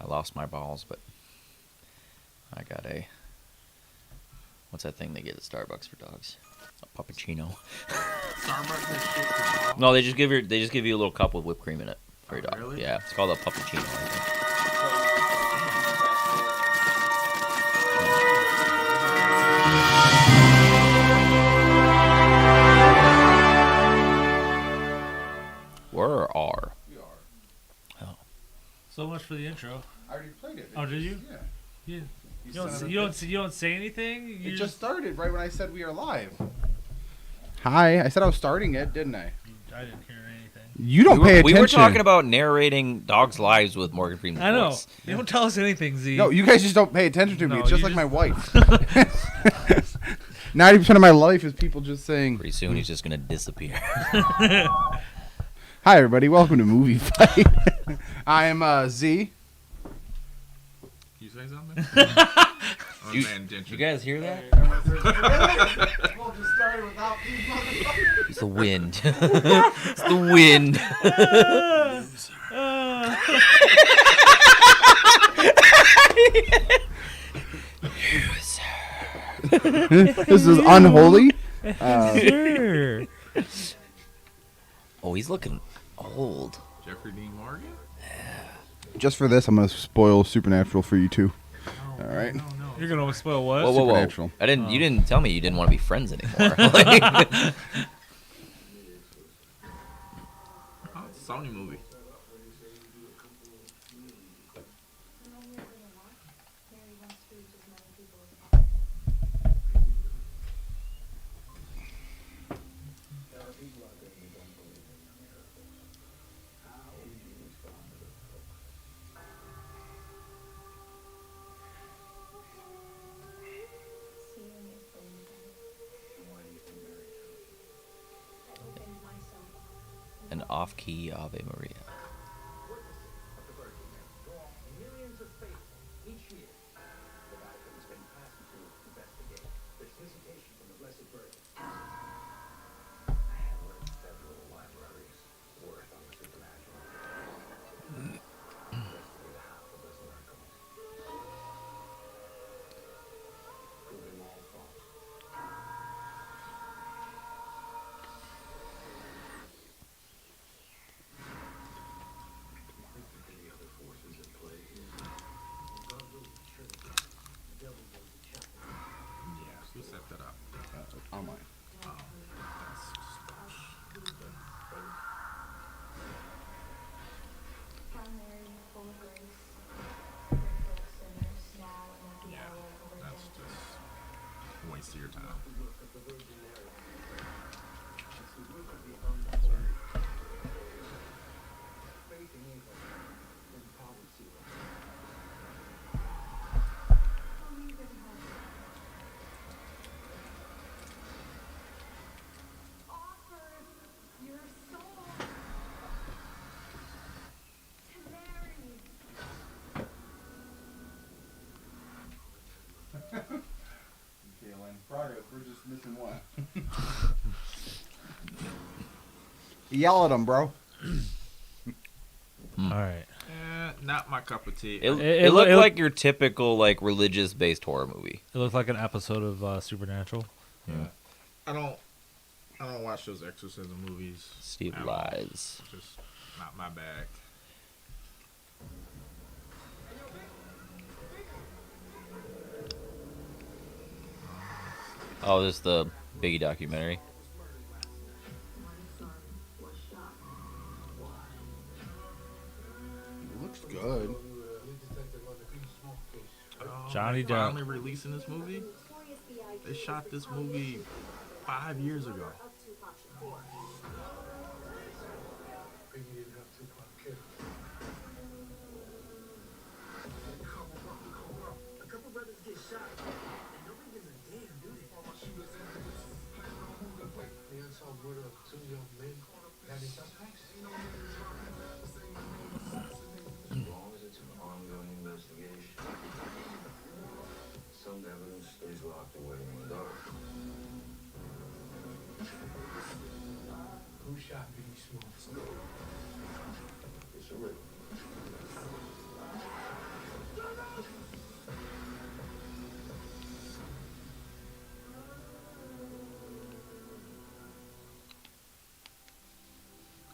I lost my balls, but I got a. What's that thing they get at Starbucks for dogs? A puppuccino. Starbucks has shit for dogs. No, they just give you a little cup with whipped cream in it for your dog. Really? Yeah, it's called a puppuccino. I think. Where are? We are. Oh, So much for the intro. I already played it. Oh, did you? Yeah. You, You don't, son of a you, don't, bitch. you don't say anything? You It just started right when I said we are live. Hi, I said I was starting it, didn't I? I didn't hear anything. You don't pay attention. we were talking about narrating dogs' lives with Morgan Freeman's I know. voice. You don't tell us anything, Z. No, you guys just don't pay attention to me. No, It's just you like my just- wife. 90% of my life is people just saying, Pretty soon he's just gonna disappear. "Hi, everybody. Welcome to Movie Fight." I am Z. You say something? You guys hear that? We'll just start without these motherfuckers. It's the wind. It's the wind. This is unholy. Sure. Oh, he's looking old. Jeffrey Dean Morgan? Just for this, I'm gonna spoil Supernatural for you too. No, All right. No. You're going to spoil what? Whoa, whoa, whoa! Supernatural. I didn't. You didn't tell me you didn't want to be friends anymore. Like- Oh, it's a Sony movie. An off-key Ave Maria. Yes, who set that up? Online. Oh, that's just yeah, that's just a waste of your time. Progress. We're just missing one. Yell at him, bro. All right. Not my cup of tea. It looked like your typical like religious-based horror movie. It looked like an episode of Supernatural. Yeah. I don't watch those exorcism movies. Steve at all. lies. It's just not my bag. Oh, this is the Biggie documentary. It looks good. Johnny They Depp. finally releasing this movie. They shot this movie 5 years ago.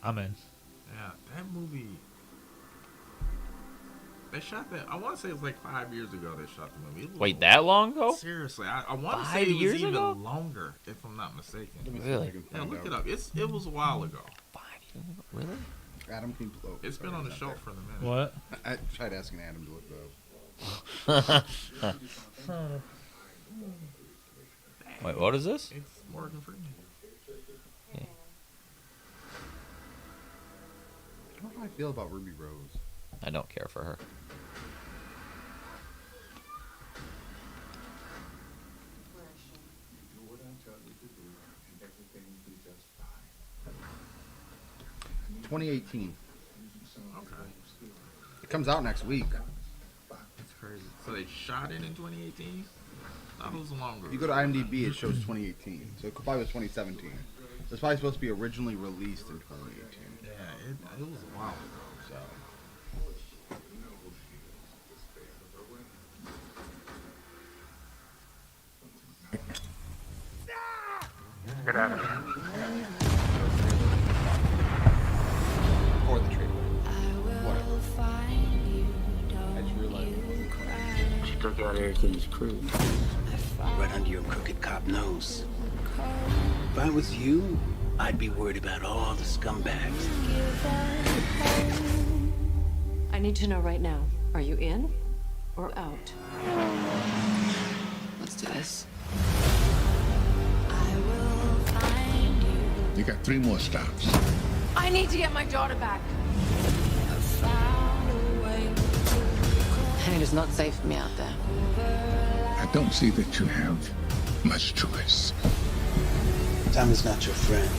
I'm in. Yeah, that movie. They shot that. I want to say it was like 5 years ago. They shot the movie. It was Wait, that long ago? Seriously, I want to 5 say it was years even ago? longer, if I'm not mistaken. Let me see if I Really? can Yeah, find look out. it up. It was a while ago. 5 years ago? Really? Adam, can you, oh, It's sorry, been on the not shelf there. for a minute. What? I tried asking Adam to look it up. Wait, what is this? It's Morgan Freeman. Yeah. I don't know how I feel about Ruby Rose. I don't care for her. It's 2018. Okay. It comes out next week. That's crazy. So they shot it in 2018? Thought it was longer. If you go to IMDb, it shows 2018. So it probably was 2017. It was probably supposed to be originally released in 2018. Yeah, it was a while ago. So. Good afternoon. For the trailer. Whatever. I just realized it wasn't 2018. She took out Ayrton's crew. Right under your crooked cop nose. If I was you, I'd be worried about all the scumbags. I need to know right now. Are you in or out? Let's do this. You got 3 more stops. I need to get my daughter back. And it is not safe for me out there. I don't see that you have much choice. Time is not your friend.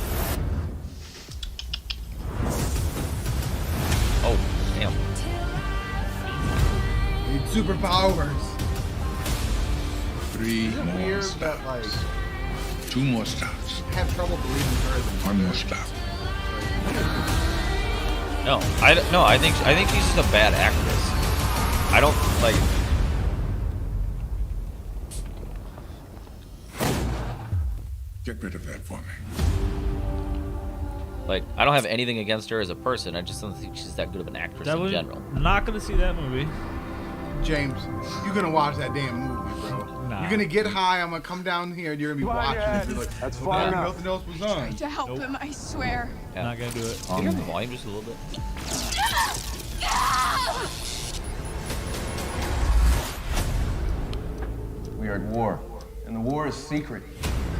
Oh, damn. You need superpowers. 3 Isn't it more weird stops. that, like, 2 more stops. I have trouble believing her as a 1 more stop. No, I think she's just a bad actress. I don't like. Get rid of that for me. Like, I don't have anything against her as a person. I just don't think she's that good of an actress in general. Not gonna see that movie. James, you're gonna watch that damn movie, bro. Nah. You're gonna get high. I'm gonna come down here and you're gonna be watching it. You're like, That's "Okay, far enough." nothing else was on. To help him, I swear. Yeah. Not gonna do it. Can you turn the volume just a little bit? We are at war, and the war is secret.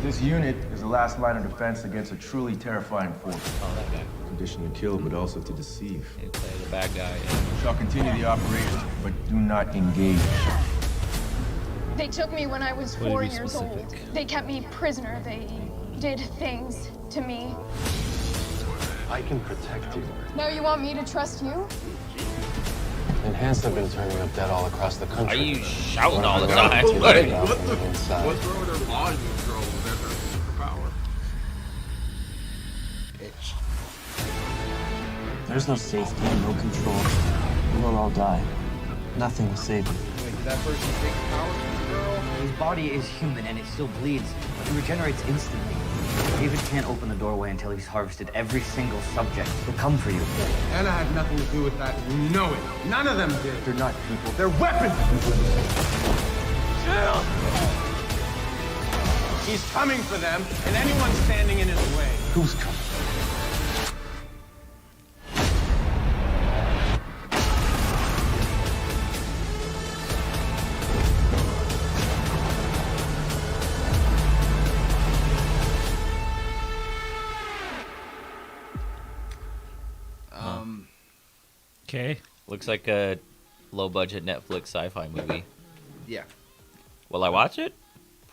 This unit is the last line of defense against a truly terrifying force. Oh, that guy. Conditioned to kill, but also to deceive. He play the bad guy. Yeah. We shall continue the operation, but do not engage. They took me when I was Way to 4 be years old. specific. They kept me prisoner. They did things to me. I can protect you. Now you want me to trust you? Enhanced have been turning up dead all across the Why country. are you shouting all the What? time? What Like, the? What's wrong with her volume control? That's her superpower. There's no safety, no control. We'll all die. Nothing will save you. Wait, did that person take powers from the girl? His body is human and it still bleeds, but he regenerates instantly. David can't open the doorway until he's harvested every single subject. He'll come for you. Anna had nothing to do with that. You know it. None of them did. They're not people, they're weapons! Chill! He's coming for them, and anyone standing in his way. Who's coming? Okay. looks like a low-budget Netflix sci-fi movie. Yeah. Will I watch it?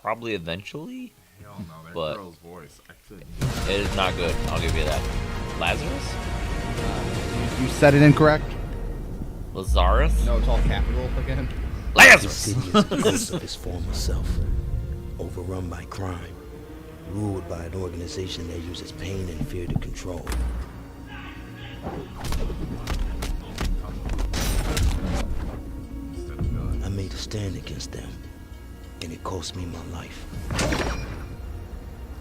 Probably eventually. Hell no, that But- girl's voice. I couldn't. It is not good. I'll give you that. Lazarus? You said it incorrect? Lazarus? No, it's all capital again. Lazarus! City is the ghost of his former self, overrun by crime, ruled by an organization that uses pain and fear to control. I made a stand against them, and it cost me my life.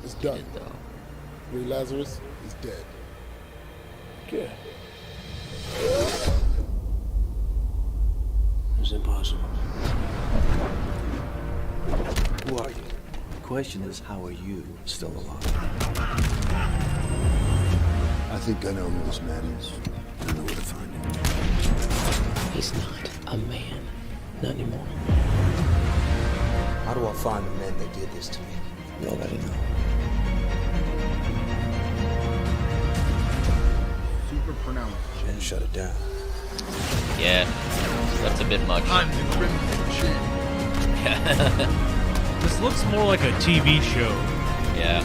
It's done. Ray Lazarus is dead. Good. It's impossible. Who are you? The question is, how are you still alive? I think I know who this man is. I know where to find him. He's not a man. Not anymore. How do I find the men that did this to me? You already know. Super pronounced. Jen, shut it down. Yeah, that's a bit much. I'm the Crimson Chin. This looks more like a TV show. Yeah.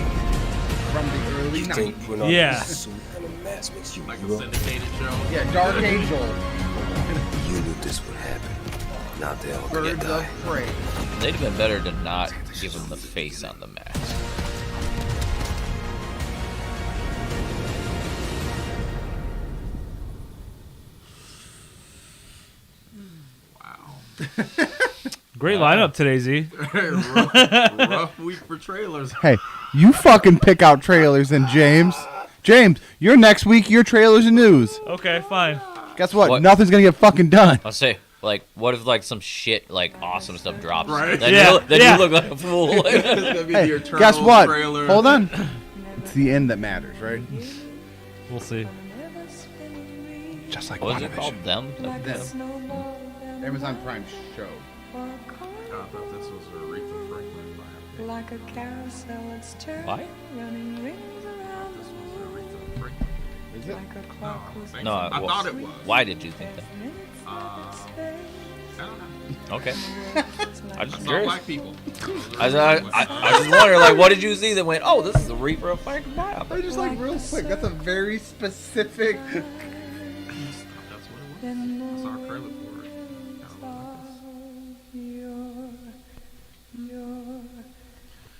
From the early You 90s. think when all Yeah. this suit and a mask makes you Like a hero? syndicated show. Yeah, Dark Angel. You knew this would happen. Now they're all gonna Birds of die. Prey. They'd have been better to not give him the face on the mask. Wow. Great lineup today, Z. rough week for trailers. Hey, you fucking pick out trailers and James. James, your next week, your trailers and news. Okay, fine. Guess what? What? Nothing's gonna get fucking done. I'll say, like, what if like some shit, like awesome stuff drops? Right. Then, Yeah, you look like a fool. It's gonna be Hey, the Eternals guess what? trailer. Hold on. It's the end that matters, right? We'll see. Just like What was it called? Them? Amazon Prime show. I thought this was a Aretha Franklin biopic. Like a carousel, it's turning, Why? running rings This around was Aretha Franklin. Is it? like a No, clock I don't with think No, so. I well, thought it was. Why did you think that? I don't know. Okay. I I just saw curious. black people. I just wonder, like, what did you see that went, oh, this is a Reaper of Franklin biopic? I just like real quick. That's a very specific. That's what it was. I saw a trailer for it.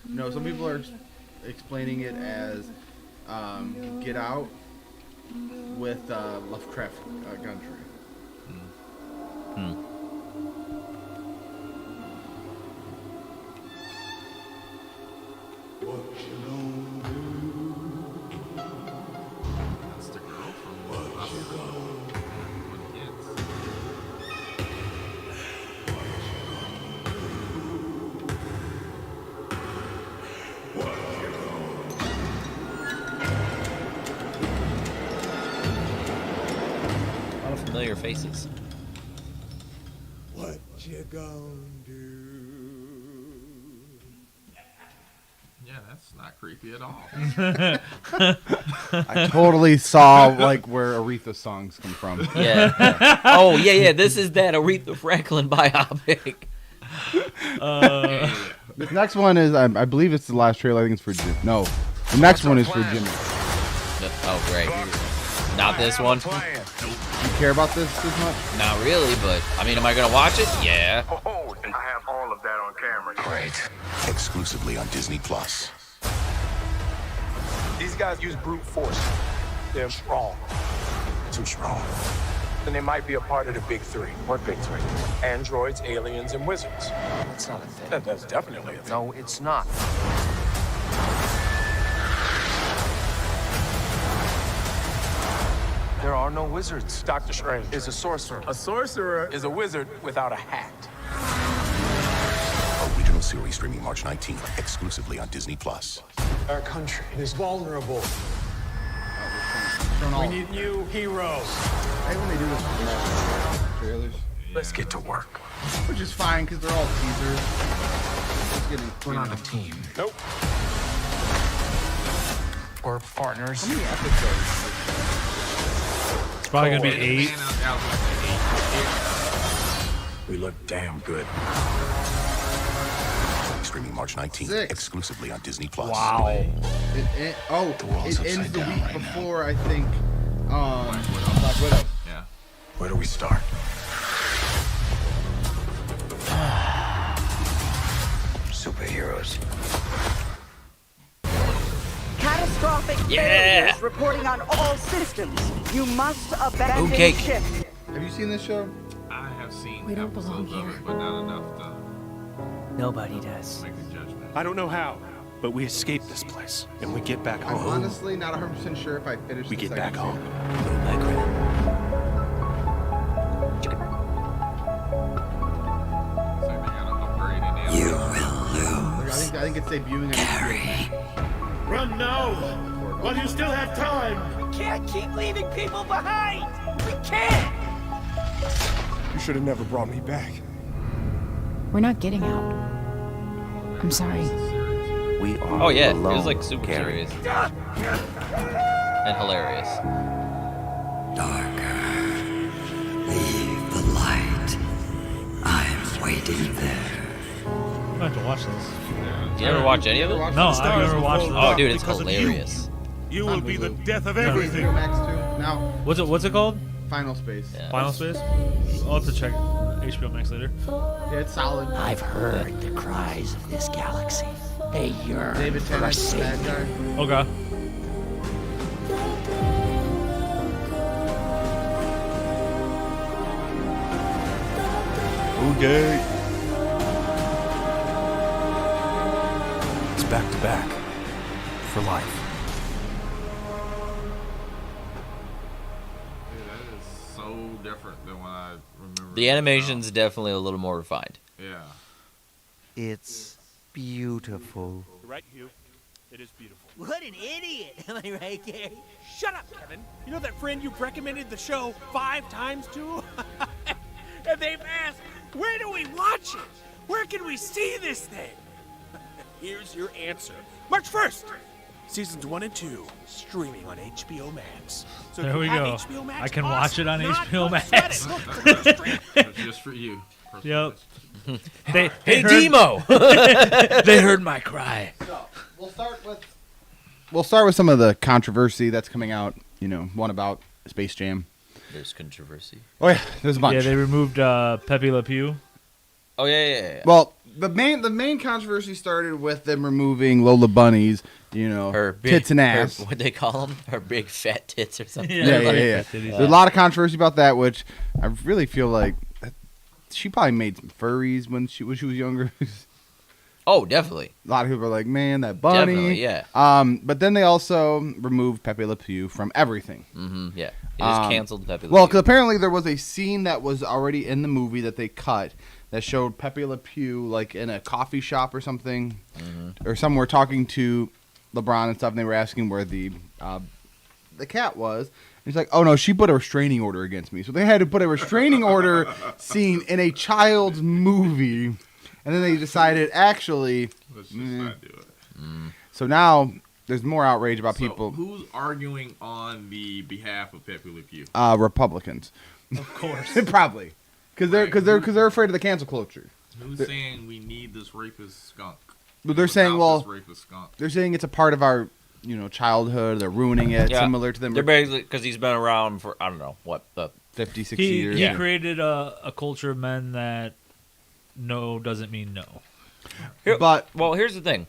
No, some people are explaining it as Get Out with Lovecraft Country. That's the girl from What Kids. A lot of familiar faces. What you gonna do? Yeah, that's not creepy at all. I totally saw like where Aretha songs come from. Yeah. Oh, yeah. This is that Aretha Franklin biopic. This next one is, I believe it's the last trailer. I think it's for Jim. No, the next one is for Jimmy. Oh, great. Not this one. You care about this as much? Not really, but I mean, am I gonna watch it? Yeah. Oh, I have all of that on camera. Great. Exclusively on Disney Plus. These guys use brute force. They're strong. Too strong. And they might be a part of the big three. What big three? Androids, aliens, and wizards. That's not a thing. That's definitely a thing. No, it's not. There are no wizards. Doctor Strange Is a sorcerer. A sorcerer is a wizard without a hat. Original series streaming March 19th, exclusively on Disney Plus. Our country is vulnerable. We need new heroes. I hate when they do this with trailers, Let's get to work. which is fine because they're all teasers. Just getting, We're not a team. Nope. We're partners. How many episodes? It's probably gonna be 8. We look damn good. Streaming March 19th, 6. exclusively on Disney Plus. Wow. It world's ends upside the down week right now. before, I think. Black Widow. Yeah. Where do we start? Superheroes. Catastrophic failures reporting on all systems. You must abandon Mooncake. ship. Have you seen this show? I have seen We don't episodes belong of here. it, but not enough to Nobody does. make a judgment. I don't know how, But we escape this place, and we get back I'm home. honestly not 100% sure if I finished We the get second back home. You will lose. I think it's debuting. Carrie. Run now, while you still have time. We can't keep leaving people behind. We can't. You should have never brought me back. We're not getting out. I'm sorry. We are Oh yeah, alone, it was like super Carrie. serious and hilarious. Leave the light. I'm waiting there. I'm gonna have to watch this. You ever watch any of it? No, I've never watched it. Oh, dude, it's Because of you. hilarious. You will be the death of No. everything. HBO Max too. Now, What's it called? Final Space. Yeah. Final Space? I'll have to check HBO Max later. Yeah, it's solid. I've heard the cries of this galaxy. They yearn David for a Tennant, savior. bad guy. Okay. Okay. It's back to back. For life. Yeah, that is so different than what I remember. The animation's definitely a little more refined. Yeah. It's beautiful. You're right, Hugh. It is beautiful. What an idiot. Am I right, Gary? Shut up, Kevin. You know that friend you've recommended the show 5 times to? And they've asked, where do we watch it? Where can we see this thing? Here's your answer. March 1st. Seasons 1 and 2 streaming on HBO Max. So if There you we have go. HBO Max, I can awesome. watch it on Not, HBO don't sweat Max. it. Look, straight. That's just for you. Yep. Hey, heard- Demo! They heard my cry. So, we'll start with some of the controversy that's coming out. You know, one about Space Jam. There's controversy. Oh yeah, there's a bunch. Yeah, they removed Pepe Le Pew. Oh yeah. Well, the main controversy started with them removing Lola Bunny's, you know, Her big, tits and ass. What they call them? Her big fat tits or something. Yeah. There's a lot of controversy about that, which I really feel like she probably made some furries when she was younger. Oh, definitely. A lot of people are like, man, that bunny. Definitely, yeah. But then they also removed Pepe Le Pew from everything. Mm-hmm. Yeah. They just canceled Pepe Le Pew. Well, because apparently there was a scene that was already in the movie that they cut that showed Pepe Le Pew like in a coffee shop or something, or somewhere talking to LeBron and stuff, and they were asking where the cat was. And he's like, oh no, she put a restraining order against me. So they had to put a restraining order scene in a child's movie. And then they decided, actually, Let's just not do it. So now there's more outrage about people. Who's arguing on the behalf of Pepe Le Pew? Republicans, of course, probably, because they're afraid of the cancel culture. Who's saying we need this rapist skunk? But they're saying, Without well, this rapist skunk. they're saying it's a part of our, childhood. They're ruining it, Yeah. similar to them. They're basically because he's been around for I don't know what the 50, 60 years. He created a culture of men that no doesn't mean no. Here's the thing.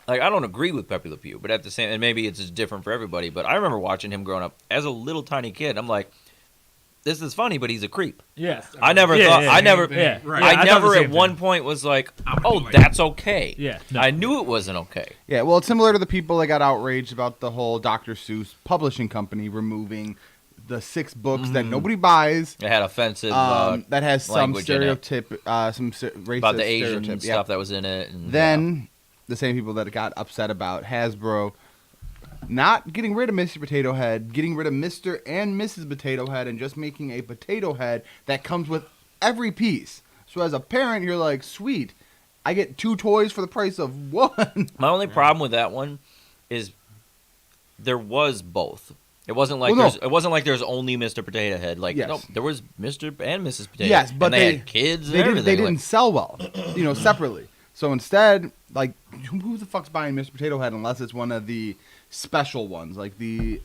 Like, I don't agree with Pepe Le Pew, but at the same, and maybe it's just different for everybody. But I remember watching him growing up as a little tiny kid. I'm like, this is funny, but he's a creep. Yeah. I never Yeah, thought. yeah, I never. yeah. I Right. I thought never the at same one thing. point was like, oh, that's okay. Yeah. No. I knew it wasn't okay. Yeah, well, it's similar to the people that got outraged about the whole Dr. Seuss publishing company removing the 6 books that nobody buys. It had offensive. That has some language in it. stereotype, racist About the Asian stereotype. stuff that was in it. And, Then the same people that got upset about Hasbro not getting rid of Mr. Potato Head, getting rid of Mr. and Mrs. Potato Head, and just making a potato head that comes with every piece. So as a parent, you're like, sweet, I get 2 toys for the price of 1. My only problem with that one is there was both. It wasn't like it wasn't like there's only Mr. Potato Head. Like no, there was Mr. and Mrs. Potato. Yes, but and they had kids. They and didn't. They everything. didn't sell well, separately. So instead, like, who the fuck's buying Mr. Potato Head unless it's one of the special ones, like the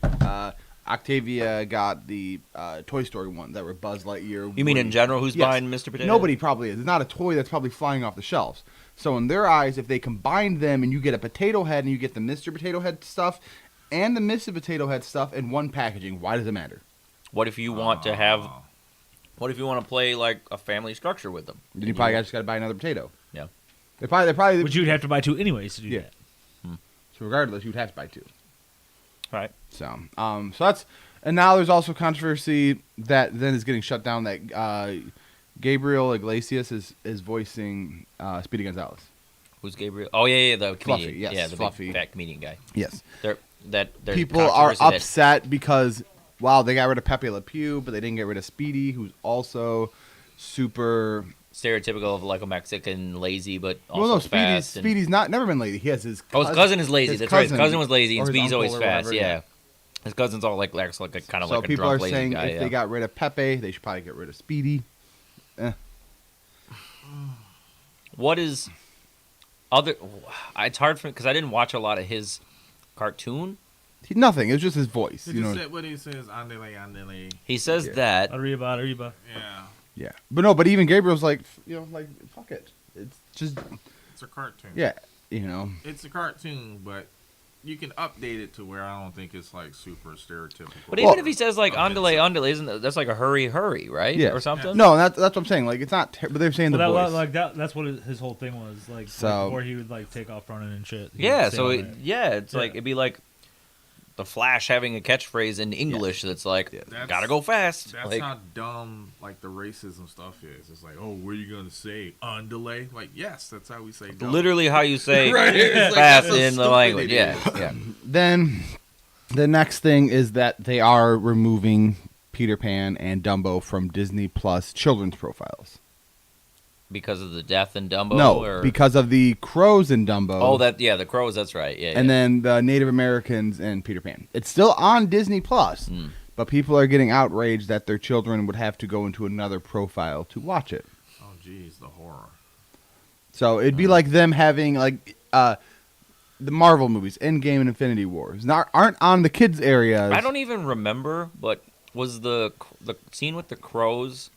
Octavia got the Toy Story one that were Buzz Lightyear. You mean in general, who's buying Mr. Potato? Nobody probably is. It's not a toy that's probably flying off the shelves. So in their eyes, if they combine them and you get a Potato Head and you get the Mr. Potato Head stuff and the Mrs. Potato Head stuff in one packaging, why does it matter? What if you want to have? What if you want to play like a family structure with them? Then you probably just got to buy another potato. Yeah. They probably. Which you'd have to buy 2 anyways to do that. So regardless, you'd have to buy 2. Right. So that's, and now there's also controversy that then is getting shut down that Gabriel Iglesias is voicing Speedy Gonzalez. Who's Gabriel? Oh yeah, the comedian. Fluffy, yes, yeah, the Fluffy. big fat comedian guy. Yes. There's People are controversy upset because they got rid of Pepe Le Pew, but they didn't get rid of Speedy, who's also super stereotypical of like a Mexican, lazy, but also well, no, fast. Speedy's never been lazy. He has his cousin. His cousin is lazy. That's right. His cousin was lazy, and or his Speedy's always uncle or fast. whatever, Yeah. His cousin's all like acts like a kind of So like a people drunk are lazy saying guy. if they got rid of Pepe, they should probably get rid of Speedy. What is other? It's hard for because I didn't watch a lot of his cartoon. Nothing. It was just his voice. He just said what he says, andele, andele. He says that. Arriba. Yeah. Yeah, but even Gabriel's like, fuck it. It's just. It's a cartoon. Yeah, It's a cartoon, but you can update it to where I don't think it's like super stereotypical. But even if he says like andele, isn't that's like a hurry, right? Yeah. Or something? No, that's what I'm saying. Like it's not. But they're saying the voice. That's what his whole thing was. Like before he would like take off running and shit. Yeah. So it's like it'd be like the Flash having a catchphrase in English that's like gotta go fast. That's like, how dumb like the racism stuff is. It's like, oh, what are you gonna say? Underlay? Like, yes, that's how we say. Go. Literally how you say right. fast in the language. Yeah. Then the next thing is that they are removing Peter Pan and Dumbo from Disney Plus children's profiles. Because of the death in Dumbo? No, or? because of the crows in Dumbo. Oh, the crows. That's right. Yeah. And then the Native Americans and Peter Pan. It's still on Disney Plus, but people are getting outraged that their children would have to go into another profile to watch it. Oh, geez, the horror. So it'd be like them having like the Marvel movies, Endgame and Infinity Wars, aren't on the kids areas. I don't even remember, but was the scene with the crows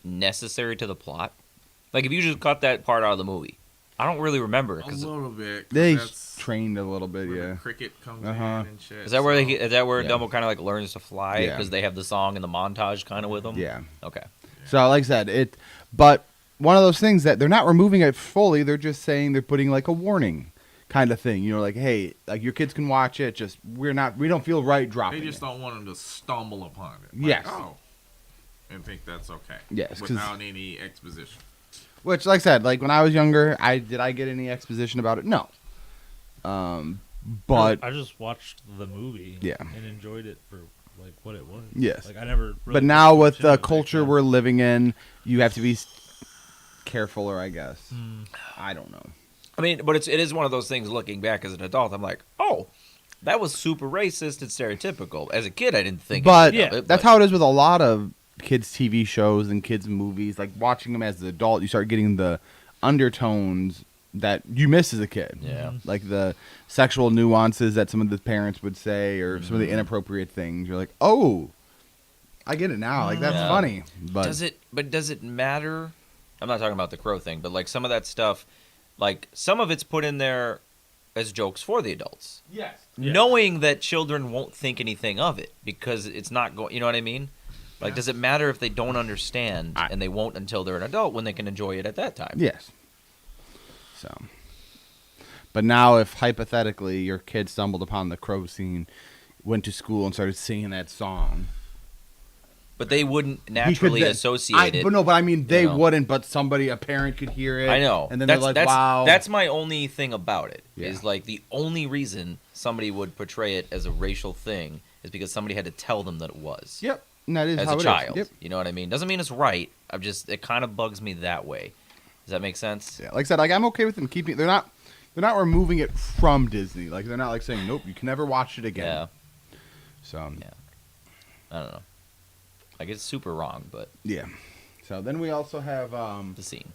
necessary to the plot? Like, if you just cut that part out of the movie, I don't really remember. A little bit. They trained a little bit, yeah. The cricket comes in and shit. Is that where Dumbo kind of like learns to fly because they have the song and the montage kind of with him? Yeah. Okay. So, like I said, but one of those things that they're not removing it fully. They're just saying they're putting like a warning kind of thing. Like, hey, like your kids can watch it. Just we don't feel right dropping. They just don't want them to stumble upon it. Like, yes. Oh, and think that's okay. Yes. Without any exposition. Which, like I said, like when I was younger, did I get any exposition about it? No. But I just watched the movie, and enjoyed it for like what it was. Yes. Like I never. Really but now with the culture we're living in, you have to be carefuler, I guess. I don't know. I mean, but it is one of those things. Looking back as an adult, I'm like, oh, that was super racist and stereotypical. As a kid, I didn't think. But of it, that's how it is with a lot of kids' TV shows and kids' movies. Like watching them as an adult, you start getting the undertones that you miss as a kid. Yeah. Like the sexual nuances that some of the parents would say, or some of the inappropriate things. You're like, oh, I get it now. Like that's funny. But does it matter? I'm not talking about the crow thing, but like some of that stuff, like some of it's put in there as jokes for the adults. Yes. Knowing that children won't think anything of it because it's not going. You know what I mean? Like, does it matter if they don't understand and they won't until they're an adult when they can enjoy it at that time? Yes. So, but now if hypothetically your kid stumbled upon the crow scene, went to school and started singing that song, but they wouldn't naturally associate it. But no, but I mean they wouldn't. But a parent could hear it. I know, and then they're like, "Wow." That's my only thing about it. Is like the only reason somebody would portray it as a racial thing is because somebody had to tell them that it was. Yep. And that is as how a it child. Is. Yep. You know what I mean? Doesn't mean it's right. It kind of bugs me that way. Does that make sense? Yeah. Like I said, like I'm okay with them keeping. They're not removing it from Disney. Like they're not like saying, nope, you can never watch it again. Yeah. So. Yeah. I don't know. Like it's super wrong, but. Yeah. So then we also have the scene.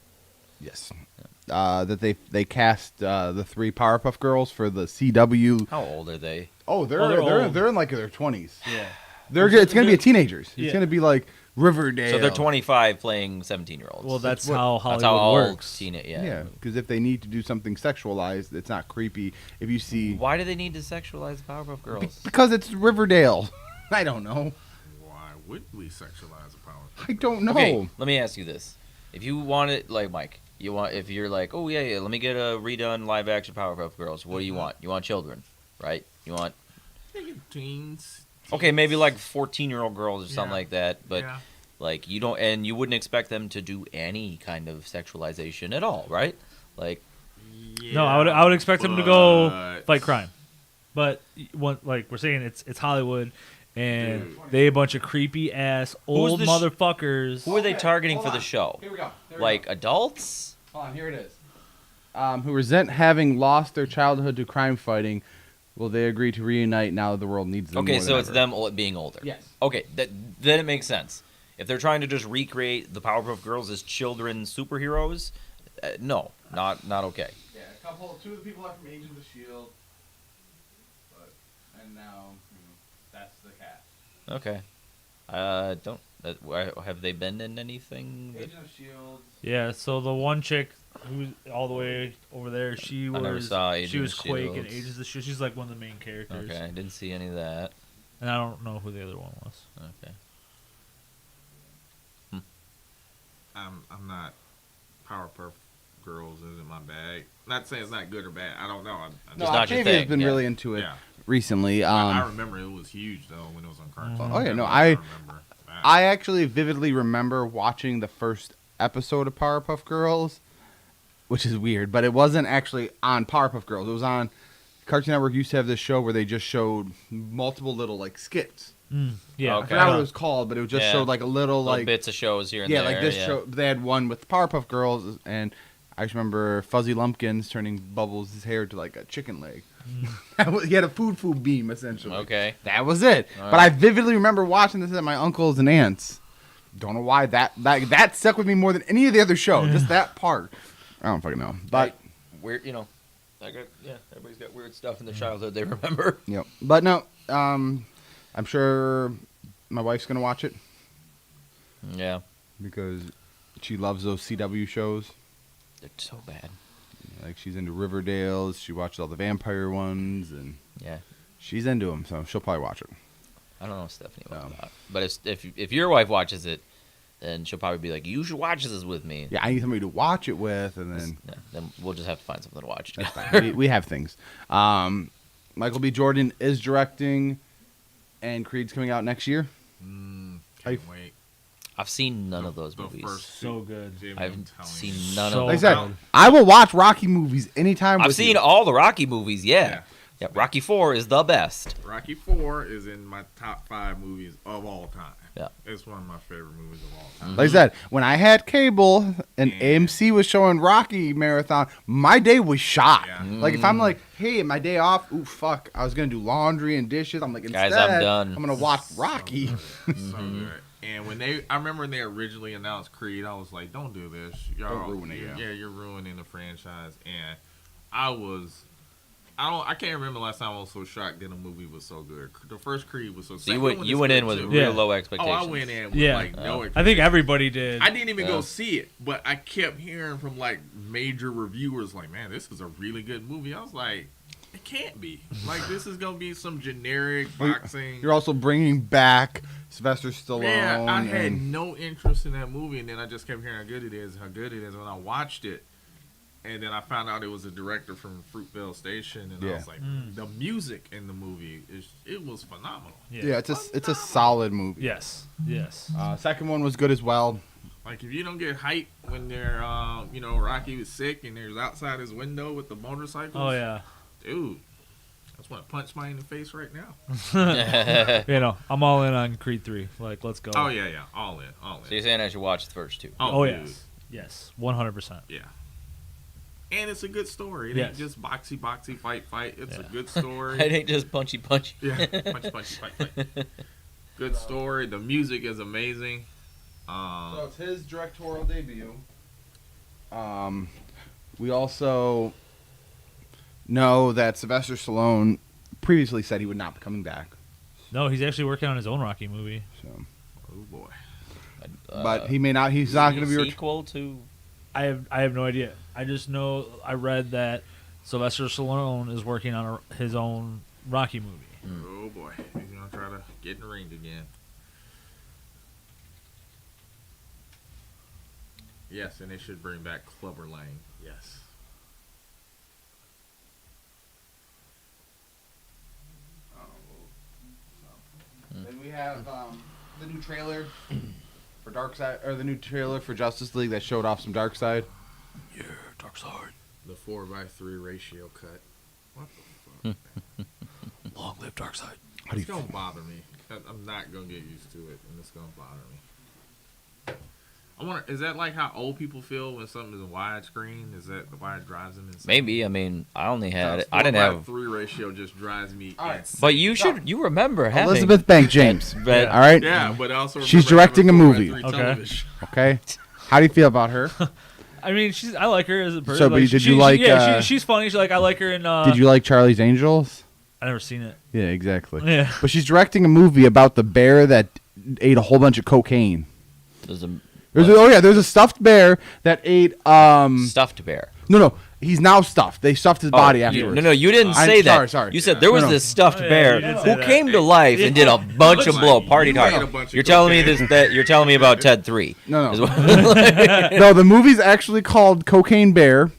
Yes. Yeah. That they cast the 3 Powerpuff Girls for the CW. How old are they? Oh, they're in like their 20s. Yeah. It's going to be teenagers. It's going to be like Riverdale. So they're 25 playing 17-year-olds. Well, that's how Hollywood works. Yeah, because if they need to do something sexualized, it's not creepy. If you see... Why do they need to sexualize the Powerpuff Girls? Because it's Riverdale. I don't know. Why would we sexualize a Powerpuff? I don't know. Okay, let me ask you this. If you wanted, like Mike, You want if you're like, oh yeah, let me get a redone live action Powerpuff Girls. What do you want? You want children, right? You want Teens. okay, maybe like 14-year-old girls or something Yeah. like that, but Yeah. like you don't, and you wouldn't expect them to do any kind of sexualization at all, right? Like, No, I would expect them to go but- fight crime, but like we're saying, it's Hollywood, and they a bunch of creepy ass old the sh- motherfuckers. who are they targeting hold for the on. show? Here we go. Like adults? Hold on, here it is. Who resent having lost their childhood to crime fighting, will they agree to reunite now that the world needs them Okay, more so than it's ever? them being older. Yes. Okay, then it makes sense. If they're trying to just recreate the Powerpuff Girls as children superheroes, no, not okay. Yeah, two of the people are from Agents of S.H.I.E.L.D. And now, that's the cast. Okay. Don't have they been in anything? Agents of S.H.I.E.L.D. Yeah, so the one chick who's all the way over there, she I never was saw she Agents was of Quake in S.H.I.E.L.D.. Agents of S.H.I.E.L.D. She's like one of the main characters. Okay, I didn't see any of that. And I don't know who the other one was. Okay. I'm not Powerpuff Girls isn't my bag. Not saying it's not good or bad. I don't know. No, Octavia's been really into it recently. I remember it was huge though when it was on Cartoon. Oh yeah, no, I remember that. I actually vividly remember watching the first episode of Powerpuff Girls, which is weird, but it wasn't actually on Powerpuff Girls. It was on Cartoon Network. Used to have this show where they just showed multiple little like skits. Yeah, I forgot what it was called, but it just showed like a little like bits of shows here and yeah, there. like this show. They had one with Powerpuff Girls, and I just remember Fuzzy Lumpkins turning Bubbles' hair to like a chicken leg. He had a food beam essentially. Okay, that was it. All but right. I vividly remember watching this at my uncle's and aunts. Don't know why that stuck with me more than any of the other show. Just that part. I don't fucking know. But weird, everybody's got weird stuff in their childhood they remember. Yep. But no, I'm sure my wife's gonna watch it. Yeah. Because she loves those CW shows. They're so bad. Like she's into Riverdale's. She watches all the vampire ones, and yeah, she's into them. So she'll probably watch it. I don't know if Stephanie will about. But if your wife watches it, then she'll probably be like, "You should watch this with me." Yeah, I need somebody to watch it with, and then we'll just have to find something to watch That's together. fine. We have things. Michael B. Jordan is directing, and Creed's coming out next year. Can't wait. I've seen none of those movies. So good. I've seen none Like I of said, them. I will watch Rocky movies anytime. I've with seen you. all the Rocky movies. Yeah. Rocky 4 is the best. Rocky 4 is in my top 5 movies of all time. Yeah. It's one of my favorite movies of all time. Like I said, when I had cable and AMC was showing Rocky Marathon, my day was shot. Like if I'm like, hey, my day off, ooh fuck, I was gonna do laundry and dishes. I'm like, instead, Guys, I'm done. I'm gonna watch Rocky. So good. And I remember when they originally announced Creed, I was like, don't do this. Don't ruin it, Yeah, you're ruining the franchise. And I can't remember the last time I was so shocked that a movie was so good. The first Creed was so good. So you went in with real low expectations. Oh, I went in with no expectations. I think everybody did. I didn't even go see it, but I kept hearing from like major reviewers like, man, this is a really good movie. I was like, it can't be. Like, this is going to be some generic boxing. You're also bringing back Sylvester Stallone. Yeah, I had and no interest in that movie, and then I just kept hearing how good it is. When I watched it, and then I found out it was a director from Fruitvale Station, and I was like, the music in the movie it was phenomenal. yeah, it's a solid movie. Yes. Second one was good as well. Like if you don't get hype when they're, Rocky was sick and there's outside his window with the motorcycles. Oh yeah, dude, I just want to punch somebody in the face right now. I'm all in on Creed 3. Like, let's go. Oh yeah, all in. So you're saying I should watch the first two? Oh dude. yes, 100%. Yeah. And it's a good story. It ain't just boxy, fight. It's a good story. It ain't just punchy. Yeah, punchy, fight. Good story. The music is amazing. So it's his directorial debut. We also know that Sylvester Stallone previously said he would not be coming back. No, he's actually working on his own Rocky movie. So, oh boy. But he may not. He's not going to be sequel to. I have no idea. I just know I read that Sylvester Stallone is working on his own Rocky movie. Oh boy, he's gonna try to get in the ring again. Yes, and they should bring back Clubber Lang. Yes. Then we have the new trailer for Darkseid, or the new trailer for Justice League that showed off some Darkseid. Yeah, Darkseid. The 4:3 ratio cut. What the fuck? Long live Darkseid. It's gonna bother me. I'm not gonna get used to it, and it's gonna bother me. I wonder, is that like how old people feel when something is in widescreen? Is that why it drives them insane? Maybe. I mean, I only had it. I 4:3 didn't have. ratio just drives me insane. But you remember having Elizabeth Bank James. But, all right. Yeah, but I also she's remember directing a having movie. 4:3 television. Okay. How do you feel about her? I mean, I like her as a person. So, but like, did you like? She's funny. I like her in. Did you like Charlie's Angels? I never seen it. Yeah, exactly. Yeah. But she's directing a movie about the bear that ate a whole bunch of cocaine. There's a stuffed bear that ate stuffed bear. No, he's now stuffed. They stuffed his body afterwards. No, you didn't say that. Sorry. You said there was this stuffed bear who came to life and did a bunch of blow party talk. You're telling me you're telling me about Ted 3. No. No, the movie's actually called Cocaine Bear,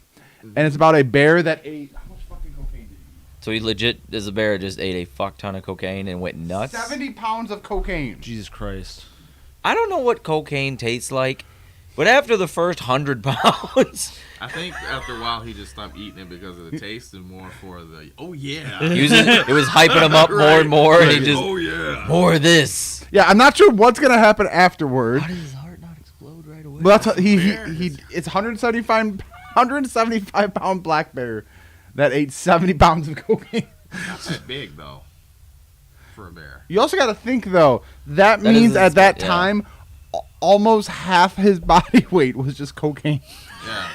and it's about a bear that ate. How much fucking cocaine did he eat? So he legit, as a bear, just ate a fuck ton of cocaine and went nuts? 70 pounds of cocaine. Jesus Christ. I don't know what cocaine tastes like, but after the first 100 pounds... I think after a while he just stopped eating it because of the taste and more for the, oh yeah. It was hyping him up more and more, and he just, oh yeah. More of this. Yeah, I'm not sure what's going to happen afterward. How did his heart not explode right away? But that's it's 175 pound black bear that ate 70 pounds of cocaine. Not that big though, for a bear. You also got to think though that means at that time, almost half his body weight was just cocaine. Yeah.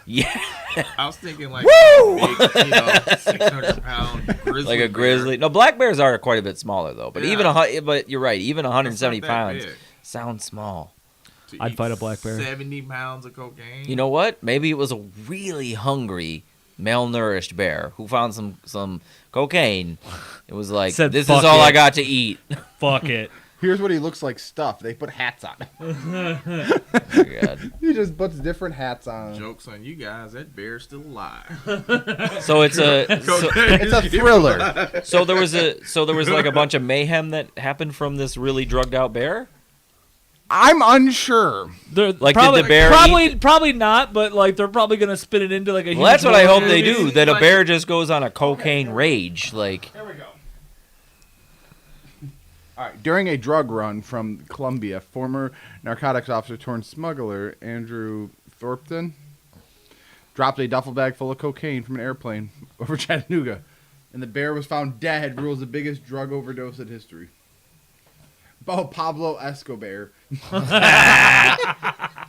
Yeah. I was thinking like Woo! big, 600-pound grizzly. Like a grizzly. No, black bears are quite a bit smaller though. But Yeah. but you're right. Even 170 That's not that pounds big. sounds small. I'd fight a black bear. 70 pounds of cocaine. You know what? Maybe it was a really hungry, malnourished bear who found some cocaine. It was like, Said, this "Fuck is all it." I got to eat. Fuck it. Here's what he looks like stuffed. They put hats on him. Oh, God. He just puts different hats on him. Joke's on you guys. That bear's still alive. So it's It's a thriller. So there was like a bunch of mayhem that happened from this really drugged out bear. I'm unsure. Like, probably, did the bear probably not, but like they're probably gonna spin it into like a. Well, that's what I hope they movie. do. That a bear just goes on a cocaine rage. Like, There we go. All right. During a drug run from Colombia, former narcotics officer turned smuggler Andrew Thornton dropped a duffel bag full of cocaine from an airplane over Chattanooga, and the bear was found dead. Rules the biggest drug overdose in history. Pablo Escobar.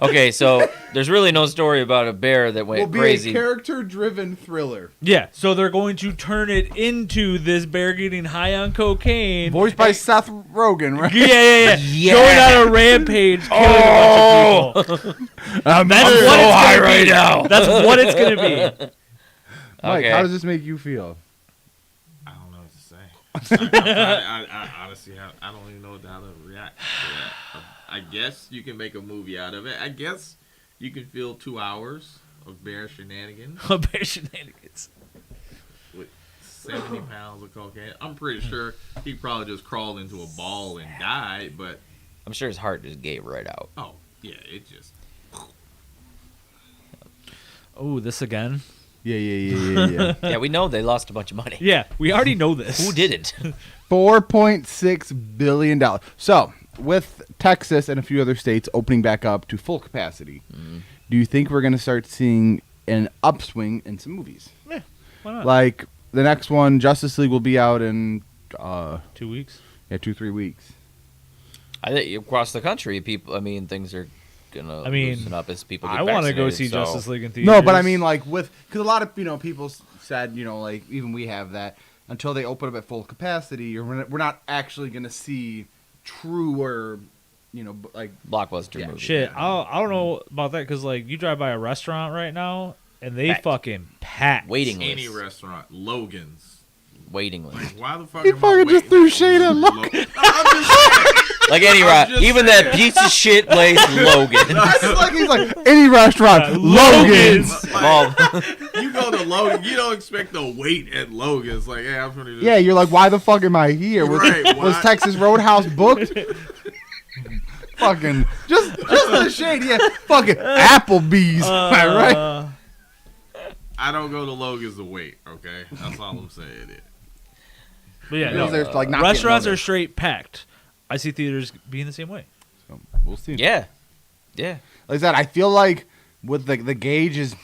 okay, so there's really no story about a bear that went Will be crazy. a character-driven thriller. Yeah, so they're going to turn it into this bear getting high on cocaine. Voiced by Seth Rogen, right? Yeah. Yeah. Going on a rampage, killing a bunch of people. I'm That's so what it's high gonna right be. now. That's what it's going to be. Mike, Okay. how does this make you feel? I don't know what to say. I honestly, I don't even know how to react to that. I guess you can make a movie out of it. I guess you can fill 2 hours of bear shenanigans. Bear shenanigans. With 70 pounds of cocaine. I'm pretty sure he probably just crawled into a ball and died, but... I'm sure his heart just gave right out. Oh, yeah, it just... Oh, this again? Yeah. Yeah, we know they lost a bunch of money. Yeah, we already know this. Who didn't? $4.6 billion. So, with Texas and a few other states opening back up to full capacity, do you think we're going to start seeing an upswing in some movies? Yeah, why not? Like, the next one, Justice League, will be out in... 2 weeks? Yeah, 2-3 weeks. I think across the country, things are gonna loosen up as people get I want to go vaccinated, see Justice League in theaters. No, but I mean, like, because a lot of people said, like, even we have that, until they open up at full capacity, we're not actually going to see truer, like blockbuster movies. Shit, I don't know about that because, like, you drive by a restaurant right now and they fucking packed. Waiting list. Any restaurant. Logan's. Waiting list. Like, why the fuck He am I fucking just waiting threw for shade at Logan? Logan. I'm just saying. Like any even that piece of shit place Logan. He's like any restaurant, Logan's. You go to Logan, you don't expect to wait at Logan's. Like, hey, I'm gonna. Yeah, you're like, why the fuck am I here? Was Texas Roadhouse booked? Fucking just the shade, yeah. Fucking Applebee's, right? I don't go to Logan's to wait. Okay, that's all I'm saying. But yeah, like not restaurants are straight packed. I see theaters being the same way. So we'll see. Yeah. Like I said, I feel like with the gauge is,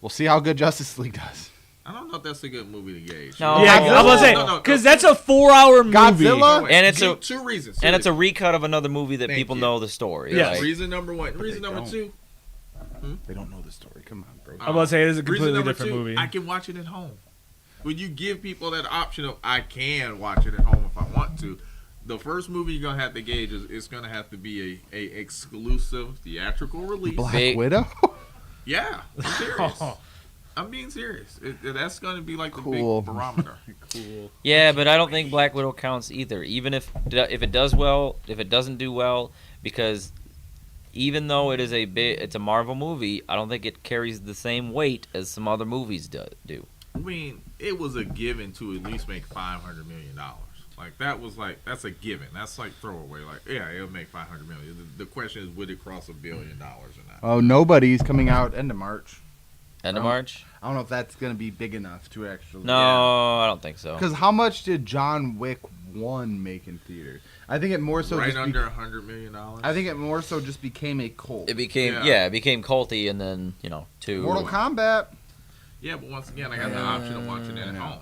we'll see how good Justice League does. I don't know if that's a good movie to gauge. No, yeah, I was gonna say because that's a 4-hour movie. Godzilla, and it's two reasons. And it's a recut of another movie that people know the story. Yeah. Like, Reason number one. Reason number two. They don't know the story. Come on, bro. I'm about to say it is a completely different two, movie. I can watch it at home. When you give people that option of I can watch it at home if I want to, the first movie you're gonna have to gauge is it's gonna have to be a exclusive theatrical release. Black Widow. Yeah, I'm serious. I'm being serious. That's gonna be like the big barometer. Cool. Yeah, but I don't think Black Widow counts either. Even if it does well, if it doesn't do well, because even though it is it's a Marvel movie, I don't think it carries the same weight as some other movies do. I mean, it was a given to at least make $500 million. Like that's a given. That's like throwaway. Like, yeah, it'll make $500 million. The question is, would it cross $1 billion or not? Oh, Nobody's coming out end of March. End of March? I don't know if that's gonna be big enough to actually. No, I don't think so. Because how much did John Wick 1 make in theaters? I think it more so right under $100 million. I think it more so just became a cult. It became it became culty, and then 2. Mortal Kombat. Yeah, but once again, I got the option of watching it at home.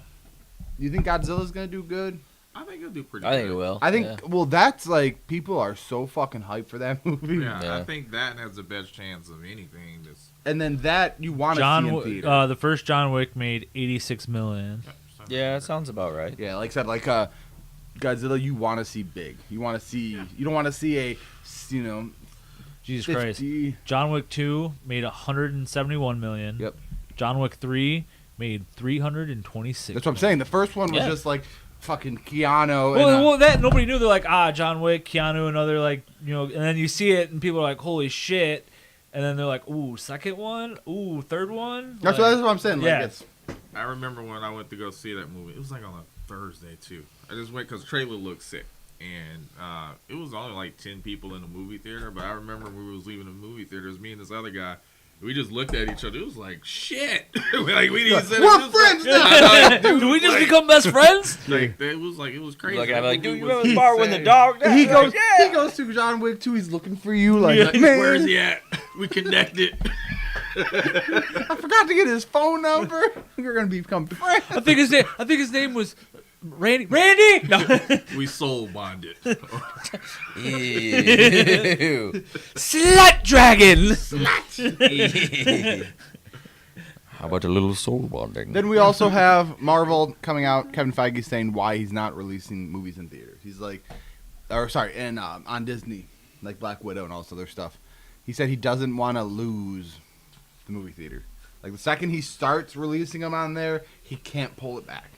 You think Godzilla's gonna do good? I think it'll do pretty good. I think it will. I think, well, that's like, people are so fucking hyped for that movie. Yeah, I think that has the best chance of anything. And then that, you want to see in theater. The first John Wick made $86 million. Yeah, that sounds about right. Yeah, like I said, like Godzilla, you want to see big. You want to see, you don't want to see a, Jesus 50. Christ. John Wick 2 made $171 million. Yep. John Wick 3 made $326 That's what I'm saying. The first one was just like fucking Keanu. Well, that nobody knew. They're like, John Wick, Keanu, another and then you see it and people are like, holy shit. And then they're like, ooh, second one? Ooh, third one? That's what I'm saying. Yeah. I remember when I went to go see that movie. It was like on a Thursday, too. I just went because the trailer looked sick. And it was only like 10 people in the movie theater. But I remember when we was leaving the movie theater, it was me and this other guy. We just looked at each other. It was like, shit. Like, we didn't say we're friends now. Like, dude, do we just become best friends? It was crazy. Like, I'm like, dude, you remember the bar when the dog died? He goes to John Wick 2. He's looking for you. Like, man, where's he at? We connected. I forgot to get his phone number. We're gonna become friends. I think his name was Randy. Randy. No. We soul bonded. Ew. Slut dragon. Slut. How about a little soul bonding? Then we also have Marvel coming out. Kevin Feige saying why he's not releasing movies in theaters. He's like, and on Disney, like Black Widow and all this other stuff. He said he doesn't want to lose the movie theater. Like the second he starts releasing them on there, he can't pull it back.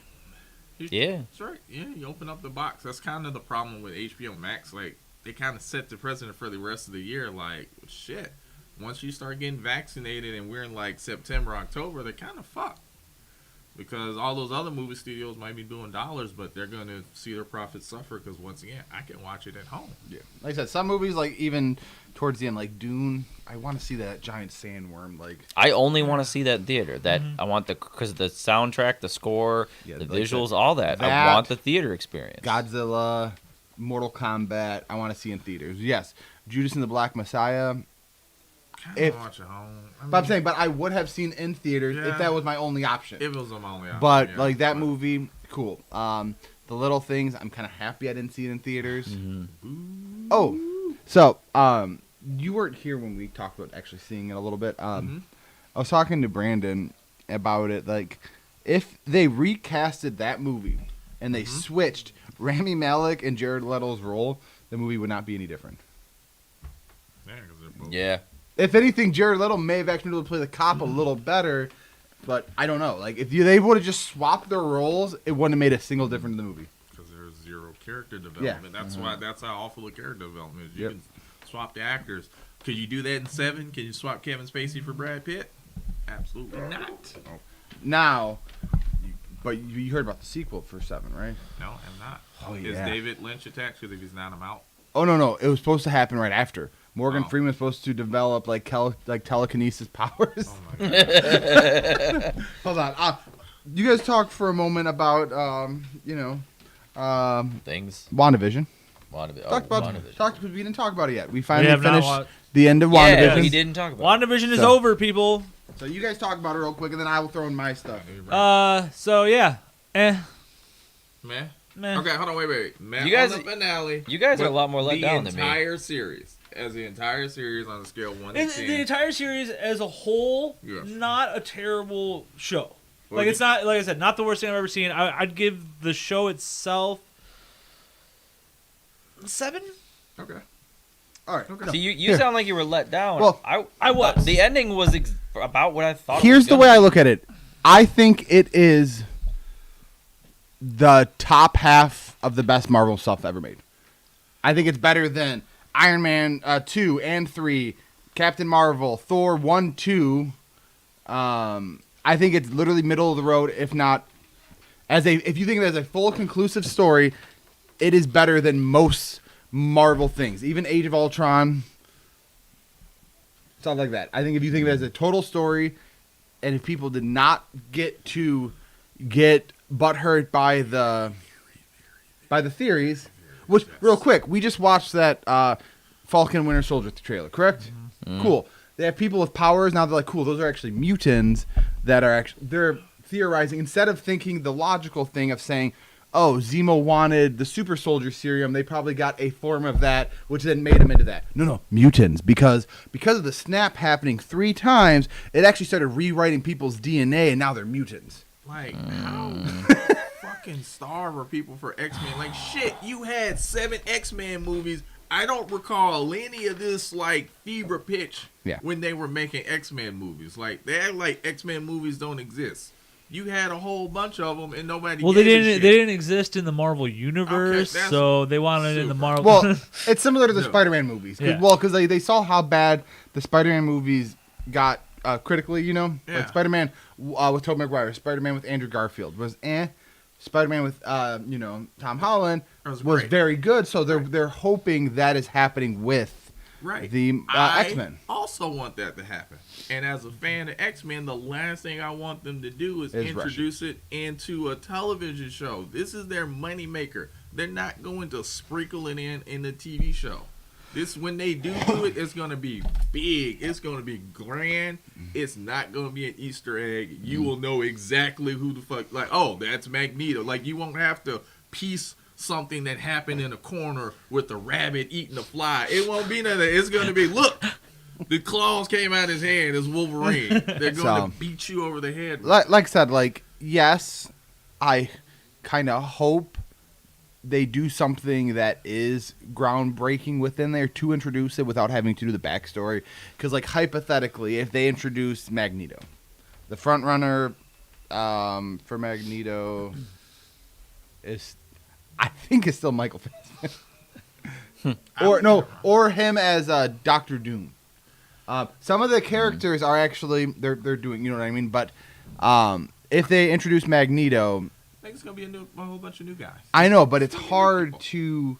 Yeah, that's right. Yeah, you open up the box. That's kind of the problem with HBO Max. Like, they kind of set the precedent for the rest of the year. Like, shit. Once you start getting vaccinated and we're in like September, October, they're kind of fucked. Because all those other movie studios might be doing dollars, but they're going to see their profits suffer because, once again, I can watch it at home. Yeah. Like I said, some movies, like even towards the end, like Dune, I want to see that giant sandworm. Like, I only want to see that in theater. That I want because the soundtrack, the score, the like visuals, all that. I want the theater experience. Godzilla, Mortal Kombat, I want to see in theaters. Yes, Judas and the Black Messiah. Watch at home. But I would have seen in theaters if that was my only option. If it was my only option. But like that movie, cool. The Little Things, I'm kind of happy I didn't see it in theaters. Mm-hmm. Oh, so you weren't here when we talked about actually seeing it a little bit. I was talking to Brandon about it. Like, if they recasted that movie and they switched Rami Malek and Jared Leto's role, the movie would not be any different. Yeah. If anything, Jared Leto may have actually been able to play the cop a little better, but I don't know. Like, if they would have just swapped their roles, it wouldn't have made a single difference in the movie. Because there's zero character development. That's why that's how awful the character development is. You can swap the actors. Could you do that in Seven? Can you swap Kevin Spacey for Brad Pitt? Absolutely not. Now, but you heard about the sequel for Seven, right? No, I'm not. Oh, Is David Lynch attached? Because if he's not, I'm out. Oh no, it was supposed to happen right after. Morgan Freeman was supposed to develop like telekinesis powers. Oh my God. Hold on. You guys talk for a moment about things. WandaVision. WandaVision. We didn't talk about it yet. We finally finished the end of WandaVision. Yeah, we didn't talk about WandaVision is over, people. So you guys talk about it real quick, and then I will throw in my stuff. So yeah, Meh. Okay, hold on, wait. Meh You guys- on the finale. You guys are a lot more let down than me. The entire series, on a scale of 1 to 10. The entire series as a whole, not a terrible show. Like it's not, like I said, not the worst thing I've ever seen. I'd give the show itself 7. Okay. All right. So you sound like you were let down. Well, I was. The ending was about what I thought. Here's the way I look at it. I think it is the top half of the best Marvel stuff ever made. I think it's better than Iron Man 2 and 3, Captain Marvel, Thor 1, 2. I think it's literally middle of the road, if not if you think of it as a full conclusive story, it is better than most Marvel things, even Age of Ultron, stuff like that. I think if you think of it as a total story, and if people did not get butthurt by the theories, which real quick, we just watched that Falcon Winter Soldier trailer, correct? Mm-hmm. Cool. They have people with powers now. They're like, cool. Those are actually mutants that are actually they're theorizing instead of thinking the logical thing of saying, oh, Zemo wanted the super soldier serum. They probably got a form of that, which then made him into that. No, mutants. Because of the snap happening 3 times, it actually started rewriting people's DNA, and now they're mutants. Like, how fucking starved are people for X-Men? Like, shit, you had 7 X-Men movies. I don't recall any of this, like, fever pitch when they were making X-Men movies. Like, they act like X-Men movies don't exist. You had a whole bunch of them, and nobody. Well, they didn't exist in the Marvel universe, so they wanted it in the Marvel. Well, it's similar to the Spider-Man movies. Because they saw how bad the Spider-Man movies got critically. Like Spider-Man with Tobey Maguire, Spider-Man with Andrew Garfield was Spider-Man with Tom Holland was very good. So they're hoping that is happening with the X-Men. I also want that to happen. And as a fan of X-Men, the last thing I want them to do is introduce it into a television show. This is their money maker. They're not going to sprinkle it in the TV show. When they do it, it's going to be big. It's going to be grand. It's not going to be an Easter egg. You will know exactly who the fuck. Like, oh, that's Magneto. Like, you won't have to piece something that happened in a corner with the rabbit eating a fly. It won't be none of that. It's going to be, look, the claws came out of his hand as Wolverine. They're going to beat you over the head. Like I said, yes, I kind of hope they do something that is groundbreaking within there to introduce it without having to do the backstory. Because, hypothetically, if they introduce Magneto, the front runner for Magneto is, I think, is still Michael Fassbender. or him as Doctor Doom. Some of the characters are actually they're doing, you know what I mean. But if they introduce Magneto, I think it's gonna be a whole bunch of new guys. I know, but it's hard to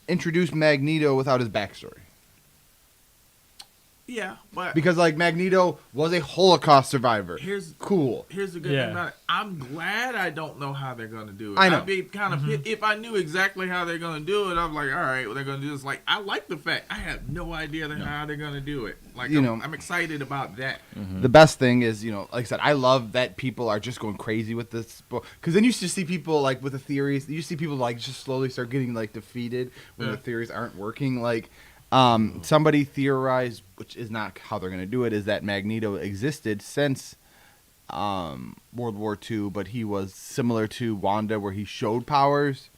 introduce Magneto without his backstory. Yeah, but because Magneto was a Holocaust survivor. Here's the good thing about it. I'm glad I don't know how they're gonna do it. I know. I'd be kind of if I knew exactly how they're gonna do it. I'm like, all right, well, they're gonna do this. Like, I like the fact I have no idea how they're gonna do it. Like, I'm excited about that. The best thing is, like I said, I love that people are just going crazy with this book. Because then you just see people with the theories. You see people just slowly start getting defeated when the theories aren't working. Somebody theorized, which is not how they're going to do it, is that Magneto existed since World War II, but he was similar to Wanda where he showed powers,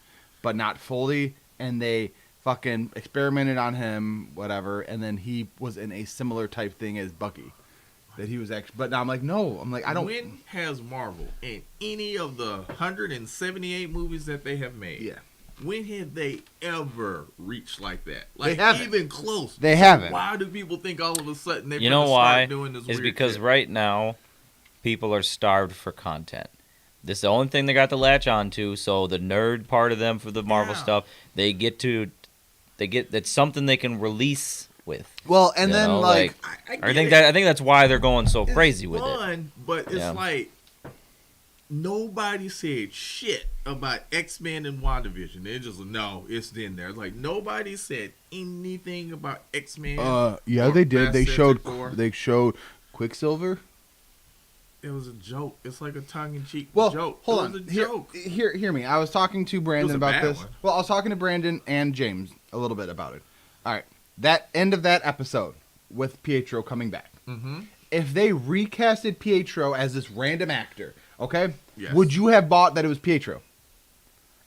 but not fully, and they fucking experimented on him, whatever, and then he was in a similar type thing as Bucky. That he was actually, but now I'm like, no, I don't. When has Marvel in any of the 178 movies that they have made when have they ever reached like that? Like, They haven't. even close. They haven't. Why do people think all of a sudden they're You know gonna why? start doing this Is weird because shit? right now, people are starved for content. This is the only thing they got to latch onto. So the nerd part of them for the Marvel stuff, that's something they can release with. Well, and then I think that's why they're going so crazy with it. fun, but it's Yeah. like nobody said shit about X-Men and WandaVision. They just no, it's in there. Like nobody said anything about X-Men. Yeah, they did. They showed Fantastic Quicksilver. It was a joke. It's like a tongue-in-cheek Well, joke. hold it on. was a Hear, joke. hear me. I was talking to It was Brandon a about bad this. one. Well, I was talking to Brandon and James a little bit about it. All right. That end of that episode with Pietro coming back. Mm-hmm. If they recasted Pietro as this random actor, okay, Yes. would you have bought that it was Pietro?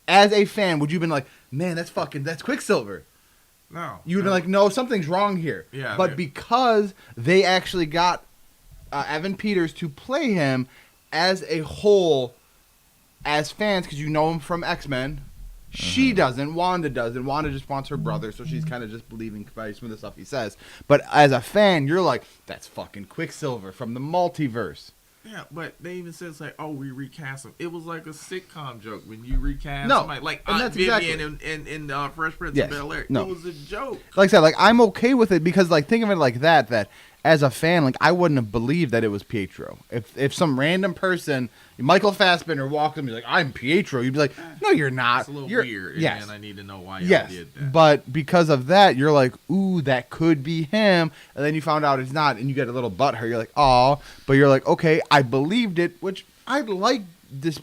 As a fan, would you have been like, man, that's Quicksilver? No. You'd be like, no, something's wrong here. Yeah, But because they actually got Evan Peters to play him as a whole, as fans, because you know him from X-Men, she doesn't. Wanda doesn't. Wanda just wants her brother, so she's kind of just believing by some of the stuff he says. But as a fan, you're like, that's fucking Quicksilver from the multiverse. Yeah, but they even said it's like, oh, we recast him. It was like a sitcom joke when you recast No, somebody like and Aunt that's Vivian exactly- in Fresh Prince Yes, of Bel-Air. no. It was a joke. Like I said, like I'm okay with it because like think of it like that as a fan, like I wouldn't have believed that it was Pietro. If some random person, Michael Fassbender, walked up and be like, I'm Pietro, you'd be like, no, you're not. It's a little You're, weird, yes. and I need to know why y'all Yes, did that. but because of that, you're like, ooh, that could be him, and then you found out it's not, and you get a little butthurt. You're like, oh, but you're like, okay, I believed it, which I like this,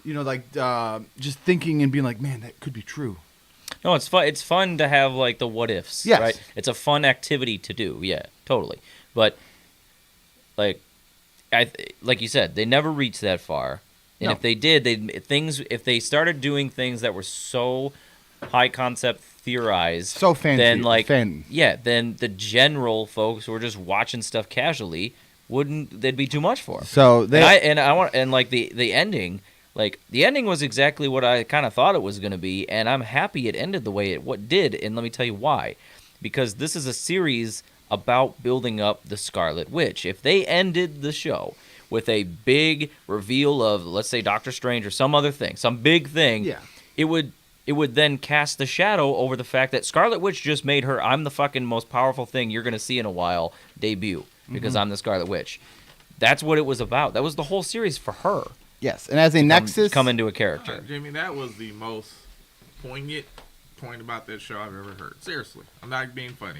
just thinking and being like, man, that could be true. No, it's fun. It's fun to have like the what ifs. Yes. Right. It's a fun activity to do. Yeah, totally. But like you said, they never reached that far. And No. if they did, if they started doing things that were so high concept theorized, So fancy, then then the general folks who were just watching stuff casually they'd be too much for 'em. So they the ending. Like, the ending was exactly what I kind of thought it was going to be, and I'm happy it ended the way it did, and let me tell you why. Because this is a series about building up the Scarlet Witch. If they ended the show with a big reveal of, let's say, Doctor Strange or some other thing, some big thing, Yeah. it would then cast the shadow over the fact that Scarlet Witch just made her, I'm the fucking most powerful thing you're going to see in a while, debut, because I'm the Scarlet Witch. That's what it was about. That was the whole series for her. Yes, and as a nexus, come into a character. Jimmy, that was the most poignant point about that show I've ever heard. Seriously, I'm not being funny.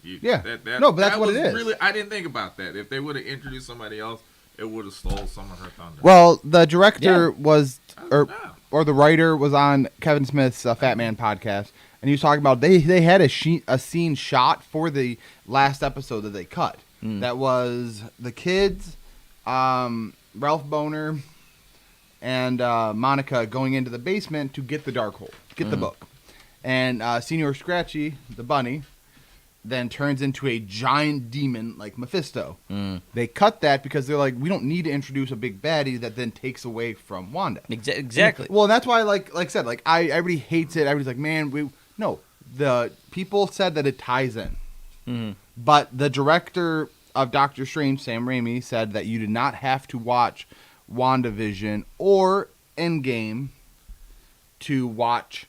Yeah. No, but that's what was it is. Really, I didn't think about that. If they would have introduced somebody else, it would have stole some of her thunder. Well, the director was, or the writer was on Kevin Smith's Fat Man podcast, and he was talking about they had a scene shot for the last episode that they cut. That was the kids, Ralph Boner, and Monica going into the basement to get the Darkhold, get the book, and Senior Scratchy, the bunny, then turns into a giant demon like Mephisto. They cut that because they're like, we don't need to introduce a big baddie that then takes away from Wanda. Exactly. Well, that's why, like I said, like everybody hates it. Everybody's like, man, the people said that it ties in, but the director of Doctor Strange, Sam Raimi, said that you did not have to watch WandaVision or Endgame to watch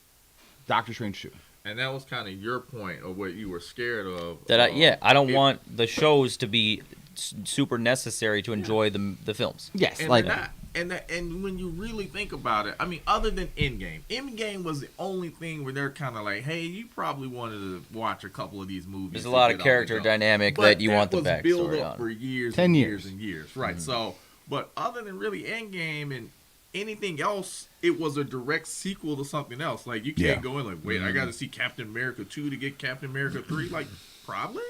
Doctor Strange 2. And that was kind of your point of what you were scared of. I don't want the shows to be super necessary to enjoy the films. Yes, and like not, and when you really think about it, I mean, other than Endgame was the only thing where they're kind of like, hey, you probably wanted to watch a couple of these movies. There's a lot of character dynamic that you want the backstory build up on. for years, 10 and years. and years, right? So, but other than really Endgame and anything else, it was a direct sequel to something else. Like, you can't go in like, wait, I got to see Captain America 2 to get Captain America 3. Like, probably.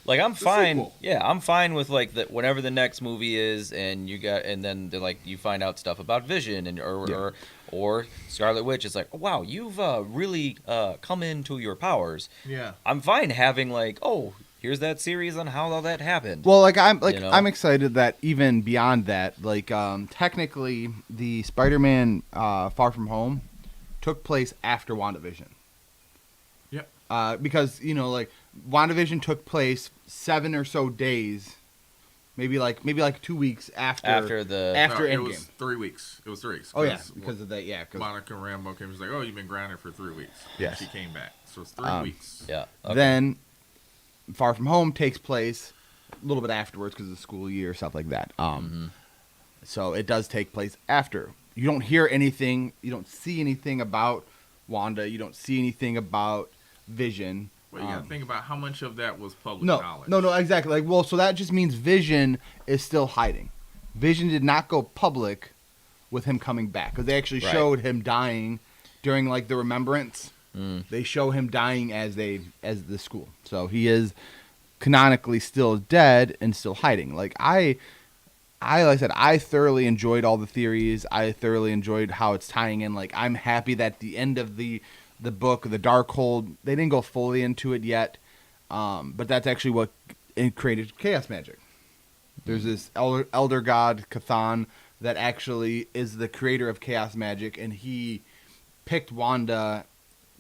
Like, I'm It's a fine. sequel. Yeah, I'm fine with like whenever the next movie is, and then they're like, you find out stuff about Vision and or Scarlet Witch. It's like, oh, wow, you've really come into your powers. Yeah. I'm fine having like, oh, here's that series on how all that happened. Well, I'm know? I'm excited that even beyond that, like technically the Spider-Man Far From Home took place after WandaVision. Yep. Because like WandaVision took place 7 or so days, maybe like 2 weeks after Endgame. It was 3 weeks. It was 3 weeks. Oh yeah, because of that. Yeah, Monica Rambeau came. She's like, "Oh, you've been grounded for 3 weeks." Yes. She came back, so it's 3 weeks. Yeah. Okay. Then Far From Home takes place a little bit afterwards because of the school year, stuff like that. So it does take place after. You don't hear anything. You don't see anything about Wanda. You don't see anything about Vision. Well, you gotta think about how much of that was public No, knowledge. no, exactly. Like, well, so that just means Vision is still hiding. Vision did not go public with him coming back because they actually showed him dying during like the remembrance. They show him dying as the school, so he is canonically still dead and still hiding. Like like I said, I thoroughly enjoyed all the theories. I thoroughly enjoyed how it's tying in. Like, I'm happy that the end of the book, the Darkhold, they didn't go fully into it yet, but that's actually what created chaos magic. There's this elder god Cthon that actually is the creator of chaos magic, and he picked Wanda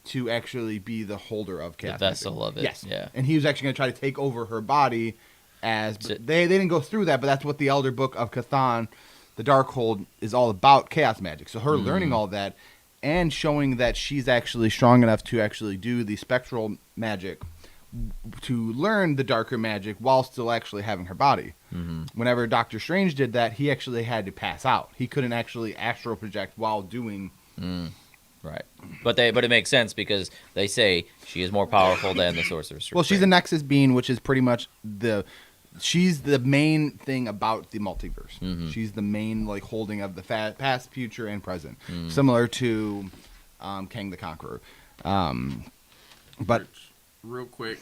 to actually be the holder of chaos magic. The vessel of it. Yes. Yeah. And he was actually going to try to take over her body. They didn't go through that, but that's what the Elder Book of Cthon, the Darkhold, is all about, chaos magic. So her learning all that and showing that she's actually strong enough to actually do the spectral magic, to learn the darker magic while still actually having her body. Whenever Doctor Strange did that, he actually had to pass out. He couldn't actually astral project while doing... Right. But it makes sense because they say she is more powerful than the Sorcerer's Supreme. Well, she's a Nexus being, which is pretty much she's the main thing about the multiverse. She's the main like holding of the past, future, and present, similar to Kang the Conqueror. But real quick,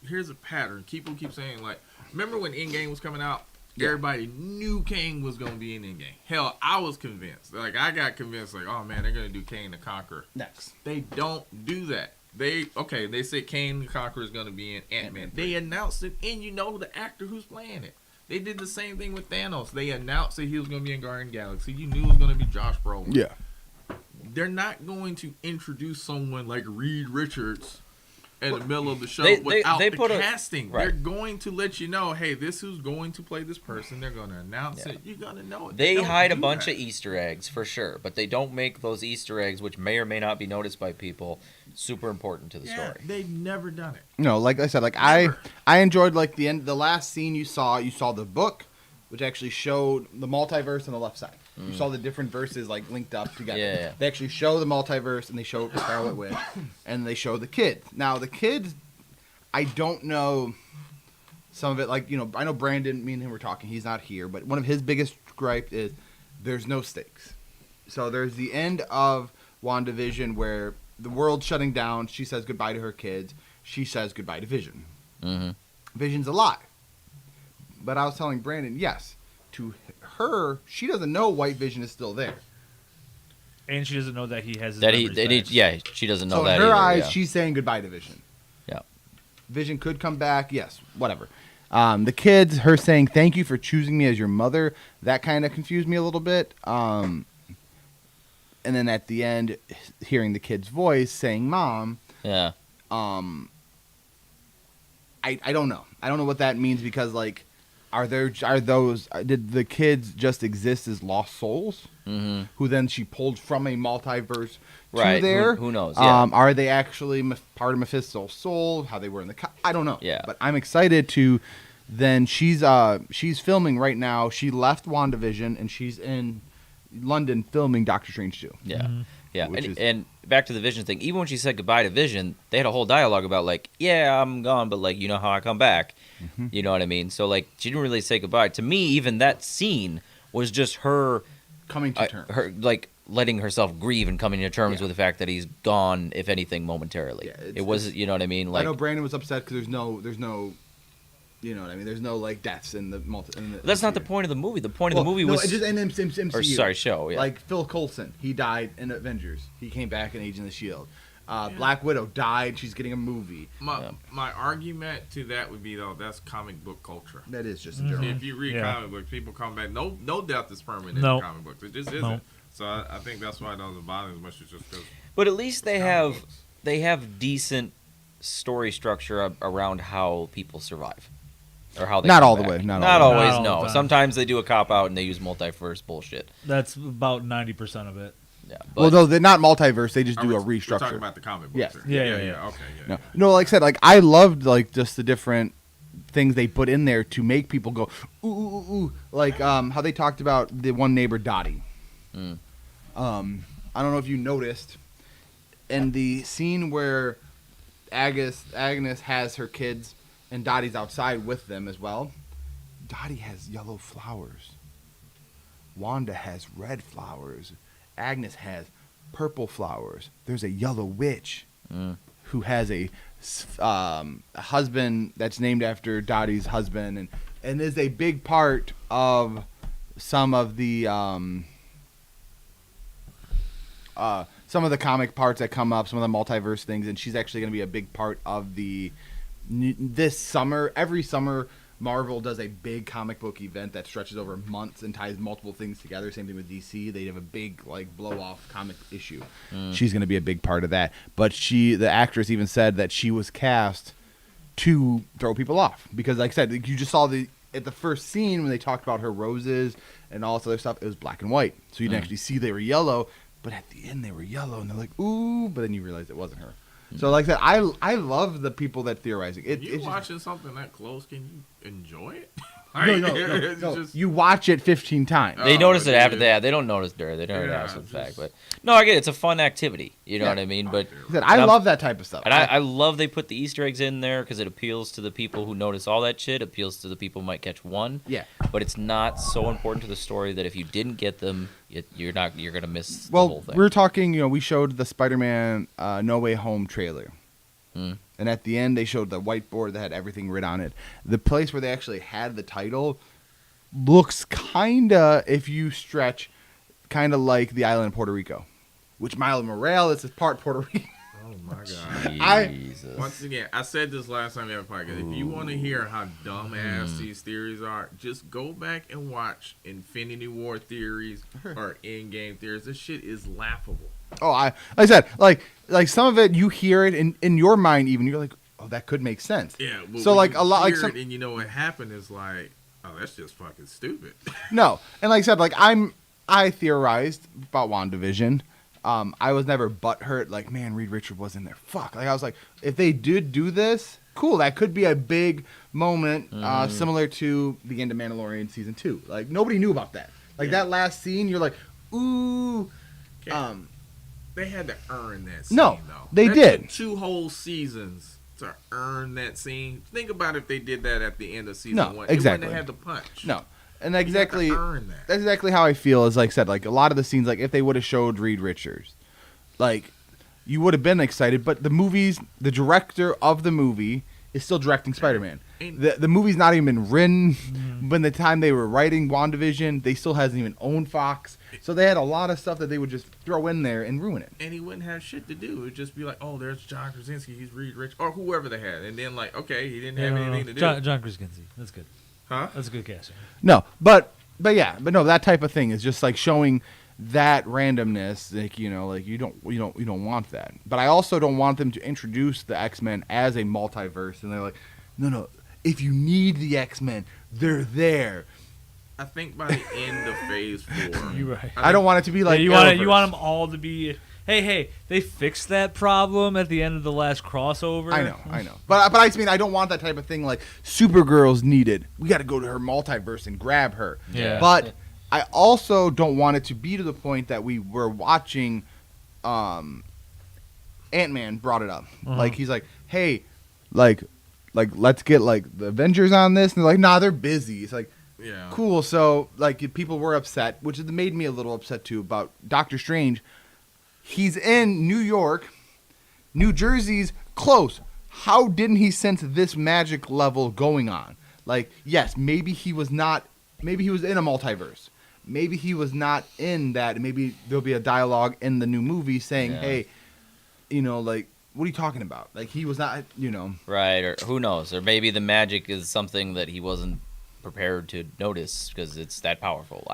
here's a pattern. People keep saying like, remember when Endgame was coming out? Yeah. Everybody knew Kang was going to be in Endgame. Hell, I was convinced. Like, I got convinced, like, oh, man, they're going to do Kang the Conqueror next. They don't do that. They said Kang the Conqueror is going to be in Ant-Man. They announced it, and you know the actor who's playing it. They did the same thing with Thanos. They announced that he was going to be in Guardian Galaxy. You knew it was going to be Josh Brolin. Yeah. They're not going to introduce someone like Reed Richards in the middle of the show without the casting. They're going to let you know, hey, this who's going to play this person. They're going to announce it. You're going to know it. They hide a bunch of Easter eggs for sure, but they don't make those Easter eggs, which may or may not be noticed by people, super important to the story. They've never done it. No, like I said, like I enjoyed like the last scene you saw the book, which actually showed the multiverse on the left side. You saw the different verses like linked up together. Yeah. They actually show the multiverse, and they show Scarlet Witch, and they show the kids. Now the kids, I don't know some of it. Like, you know, I know Brandon, me and him were talking. He's not here, but one of his biggest gripe is there's no stakes. So there's the end of WandaVision where the world's shutting down. She says goodbye to her kids. She says goodbye to Vision. Vision's alive. But I was telling Brandon, yes, to her, she doesn't know White Vision is still there. And she doesn't know that he has his memories back. She doesn't know so that in her either, eyes, she's saying goodbye to Vision. Yeah. Vision could come back, yes, whatever. The kids, her saying, thank you for choosing me as your mother, that kind of confused me a little bit. And then at the end, hearing the kid's voice saying mom. Yeah. I don't know. I don't know what that means because, like, did the kids just exist as lost souls who then she pulled from a multiverse to there? Who knows? Yeah. Are they actually part of Mephisto's soul? How they were in the I don't know. Yeah. But I'm excited to. Then she's filming right now. She left WandaVision and she's in London filming Doctor Strange 2. Yeah. Yeah, and back to the Vision thing. Even when she said goodbye to Vision, they had a whole dialogue about, like, yeah, I'm gone, but, like, you know how I come back. You know what I mean? So, like, she didn't really say goodbye. To me, even that scene was just her... coming to terms. Her, like, letting herself grieve and coming to terms with the fact that he's gone, if anything, momentarily. Yeah, it was, you know what I mean? Like, I know Brandon was upset because there's no... You know what I mean? There's no, like, deaths in the that's not the point of the movie. The point of the movie was... it's just in MCU. Or, sorry, show, yeah. Like, Phil Coulson, he died in Avengers. He came back in Agents of S.H.I.E.L.D. Black Widow died. She's getting a movie. My argument to that would be, though, that's comic book culture. That is just a general. If you read comic books, people come back. No death is permanent in comic books. It just isn't. So I think that's why it doesn't bother as much. It's just because. But at least they have decent story structure around how people survive, or how they Not come all the back. way. Not always. all the No, time. sometimes they do a cop out and they use multiverse bullshit. That's about 90% of it. Yeah. Well, no, they're not multiverse. They just do a We're talking restructure. about the comic books. Yes. here. Yeah. Okay. Yeah. No, like I said, like I loved like just the different things they put in there to make people go ooh ooh ooh, ooh. Like how they talked about the one neighbor Dottie. I don't know if you noticed in the scene where Agnes has her kids and Dottie's outside with them as well. Dottie has yellow flowers. Wanda has red flowers. Agnes has purple flowers. There's a yellow witch who has a husband that's named after Dottie's husband, and is a big part of some of the comic parts that come up, some of the multiverse things, and she's actually going to be a big part of this summer. Every summer, Marvel does a big comic book event that stretches over months and ties multiple things together. Same thing with DC. They have a big blow-off comic issue. She's going to be a big part of that. But the actress even said that she was cast to throw people off because, like I said, you just saw at the first scene when they talked about her roses and all this other stuff. It was black and white, so you didn't actually see they were yellow. But at the end, they were yellow, and they're like, ooh. But then you realize it wasn't her. So, like that, I love the people that theorizing. You watching something that close, can you enjoy it? No. You watch it 15 times. They notice it after that. They don't notice during. They don't notice the fact. But no, I get it. It's a fun activity. You know what I mean? But I love that type of stuff. And I love they put the Easter eggs in there because it appeals to the people who notice all that shit. Appeals to the people who might catch one. Yeah. But it's not so important to the story that if you didn't get them, you're gonna miss the whole thing. We're talking. We showed the Spider-Man No Way Home trailer. And at the end, they showed the whiteboard that had everything written on it. The place where they actually had the title looks kinda, if you stretch, kinda like the island of Puerto Rico, which Miles Morales is part Puerto Rico. Oh my god! Once again, I said this last time we had a podcast. If you want to hear how dumbass these theories are, just go back and watch Infinity War theories or Endgame theories. This shit is laughable. Oh, like I said, like some of it, you hear it in your mind, even you're like, oh, that could make sense. Yeah. But so like a lot, like some, and you know what happened is like, oh, that's just fucking stupid. No, and like I said, like I theorized about WandaVision. I was never butthurt. Like, man, Reed Richards was in there. Fuck. Like I was like, if they did do this, cool. That could be a big moment, similar to the end of Mandalorian season 2. Like nobody knew about that. Like that last scene, you're like, ooh. They had to earn that scene, no, though. They that did. Took 2 whole seasons to earn that scene. Think about if they did that at the end of season 1. Exactly. They wouldn't have had the punch. No. And exactly, earn that. That's exactly how I feel. Is like I said, like a lot of the scenes, like if they would have showed Reed Richards, like you would have been excited. But the director of the movie is still directing Spider-Man. The movie's not even been written. By the time they were writing WandaVision, they still hasn't even owned Fox. So they had a lot of stuff that they would just throw in there and ruin it. And he wouldn't have shit to do. It would just be like, oh, there's John Krasinski. He's Reed Richards. Or whoever they had. And then like, okay, he didn't have anything to do. John Krasinski. That's good. Huh? That's a good casting. No, but no, that type of thing is just like showing that randomness. Like like you don't want that. But I also don't want them to introduce the X-Men as a multiverse. And they're like, no. If you need the X-Men, they're there. I think by the end of Phase 4, you're right. I don't want it to be like you want them all to be. Hey, they fixed that problem at the end of the last crossover. I know. But I mean, I don't want that type of thing like Supergirl's needed. We got to go to her multiverse and grab her. Yeah. But I also don't want it to be to the point that we were watching. Ant-Man brought it up. Like he's like, hey, like let's get like the Avengers on this, and they're like, nah, they're busy. It's like, yeah, cool. So like people were upset, which made me a little upset too about Doctor Strange. He's in New York. New Jersey's close. How didn't he sense this magic level going on? Like, yes, maybe he was in a multiverse. Maybe he was not in that. Maybe there'll be a dialogue in the new movie saying, hey, like, what are you talking about? Like, he was not, Right, or who knows? Or maybe the magic is something that he wasn't prepared to notice because it's that powerful.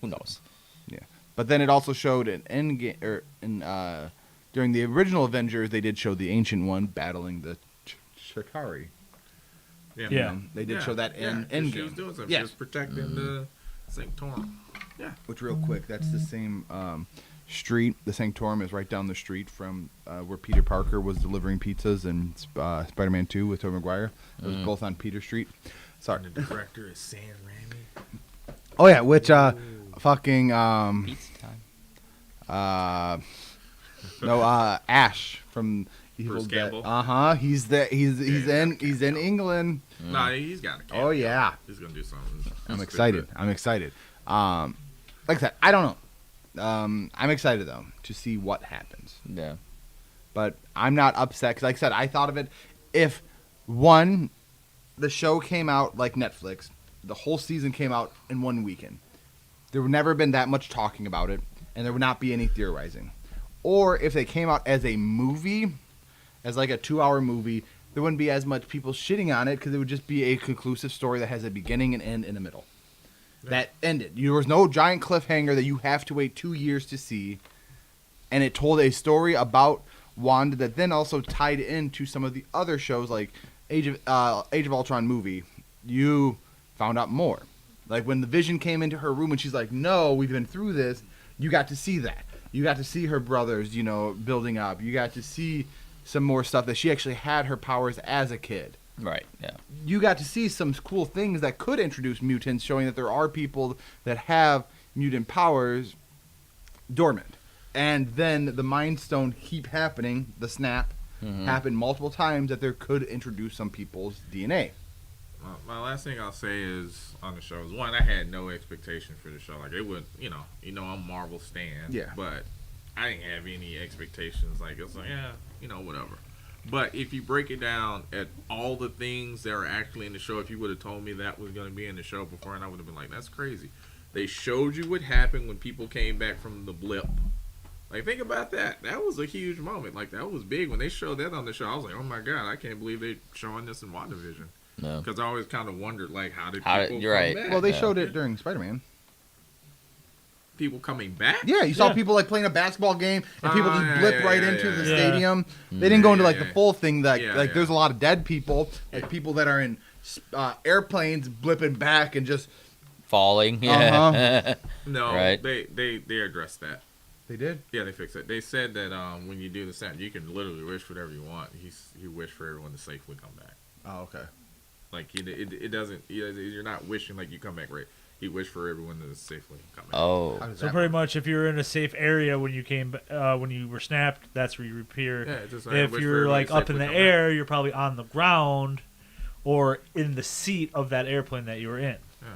Who knows? Yeah. But then it also showed an Endgame, during the original Avengers, they did show the Ancient One battling the Chitauri. Yeah. They did show that in Endgame. She was doing something. She was protecting the Sanctorum. Yeah. Which, real quick, that's the same street. The Sanctorum is right down the street from where Peter Parker was delivering pizzas in Spider-Man 2 with Tobey Maguire. It was both on Peter Street. Sorry. And the director is Sam Raimi. Oh, yeah, which fucking... Pizza time. Ash from Evil Dead. He's in England. Nah, he's got a cameo. Oh yeah, he's gonna do something. I'm excited. Like I said, I don't know. I'm excited though to see what happens. Yeah, but I'm not upset because, like I said, I thought of it. If the show came out like Netflix, the whole season came out in one weekend, there would never been that much talking about it, and there would not be any theorizing. Or if they came out as a movie, as like a 2-hour movie, there wouldn't be as much people shitting on it because it would just be a conclusive story that has a beginning and end in the middle. Yeah. That ended. There was no giant cliffhanger that you have to wait 2 years to see. And it told a story about Wanda that then also tied into some of the other shows like Age of Ultron movie. You found out more. Like when the Vision came into her room and she's like, no, we've been through this. You got to see that. You got to see her brothers, building up. You got to see some more stuff that she actually had her powers as a kid. Right, yeah. You got to see some cool things that could introduce mutants, showing that there are people that have mutant powers dormant. And then the Mind Stone keep happening, the snap, happened multiple times that there could introduce some people's DNA. My last thing I'll say is on the show is, one, I had no expectation for the show. Like, it would, I'm Marvel stan. Yeah. But I didn't have any expectations. Like, it's like, whatever. But if you break it down at all the things that are actually in the show, if you would have told me that was going to be in the show before, and I would have been like, that's crazy. They showed you what happened when people came back from the blip. Like, think about that. That was a huge moment. Like, that was big. When they showed that on the show, I was like, oh, my God, I can't believe they're showing this in WandaVision. No. Because I always kind of wondered, like, how did people come back? Well, they showed it during Spider-Man. People coming back? Yeah, you saw people, like, playing a basketball game, and people just blip right into the stadium. They didn't go into, like, the full thing. Like, there's a lot of dead people, like people that are in airplanes blipping back and just... falling. Yeah. No, right. They addressed that. They did? Yeah, they fixed it. They said that when you do the sound, you can literally wish whatever you want. He wished for everyone to safely come back. Oh, okay. Like, it doesn't... You're not wishing like you come back right. He wished for everyone to safely come back. Oh. So pretty much if you're in a safe area when you were snapped, that's where you appear. Yeah, it's just if you're like up in the air, you're probably on the ground or in the seat of that airplane that you were in. Yeah.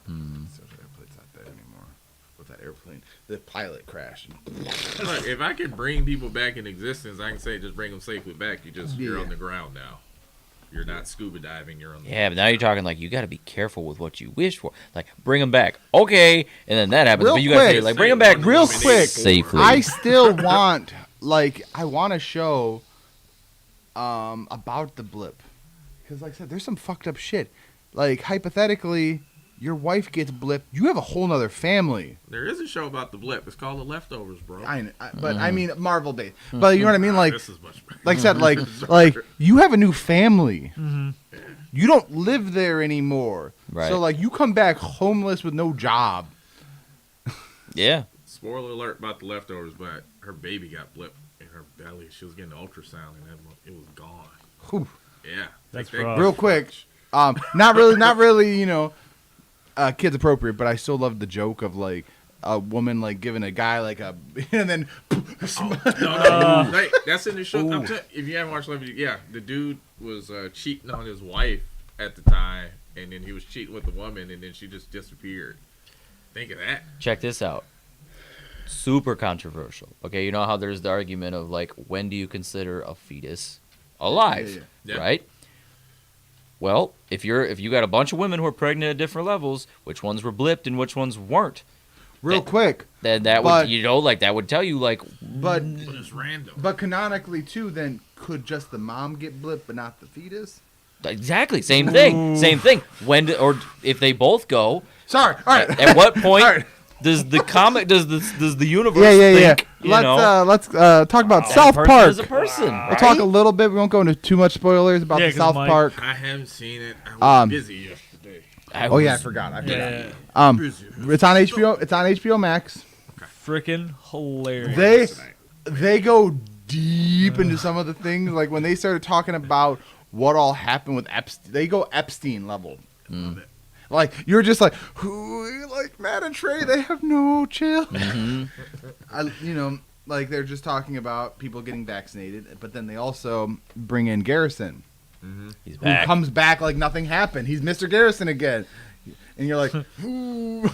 So the airplane's not dead anymore. With that airplane, the pilot crashed. Look, if I can bring people back in existence, I can say just bring them safely back. You're on the ground now. You're not scuba diving. You're on the but now you're talking like you got to be careful with what you wish for. Like, bring them back. Okay. And then that happens. But you got to say, like, bring them back real quick. Safely. I still want, I want a show about the blip. Because, like I said, there's some fucked up shit. Like, hypothetically, your wife gets blipped. You have a whole nother family. There is a show about the blip. It's called The Leftovers, bro. I mean, Marvel based. But you know what I mean? Like, this is much better. Like I said, like you have a new family. Mm-hmm. You don't live there anymore. Right. So, like, you come back homeless with no job. Yeah. Spoiler alert about The Leftovers, but her baby got blipped in her belly. She was getting an ultrasound, and it was gone. Whew. Yeah. That's real quick. Not really, kids appropriate, but I still love the joke of, like, a woman, like, giving a guy, like, a... And then... No. Like, that's in the show. If you haven't watched Leftovers, the dude was cheating on his wife at the time, and then he was cheating with the woman, and then she just disappeared. Think of that. Check this out. Super controversial. Okay, you know how there's the argument of, like, when do you consider a fetus alive, right? Well, if you got a bunch of women who are pregnant at different levels, which ones were blipped and which ones weren't? Quick. Then that would that would tell you, like, but it's random. But canonically too, then could just the mom get blipped but not the fetus? Exactly, same thing. When or if they both go. Sorry. All right. At what point? All right. does the comic does the universe think? Let's talk about South Park. Is a person. We'll talk a little bit. We won't go into too much spoilers about the South Park. I haven't seen it. I was busy yesterday. I forgot. It's on HBO. It's on HBO Max. Freaking hilarious. They go deep into some of the things, like when they started talking about what all happened with Epstein. They go Epstein level. Like you're just like, who, like Matt and Trey, they have no chill. Like they're just talking about people getting vaccinated, but then they also bring in Garrison. He's back. Who comes back like nothing happened. He's Mr. Garrison again, and you're like, ooh.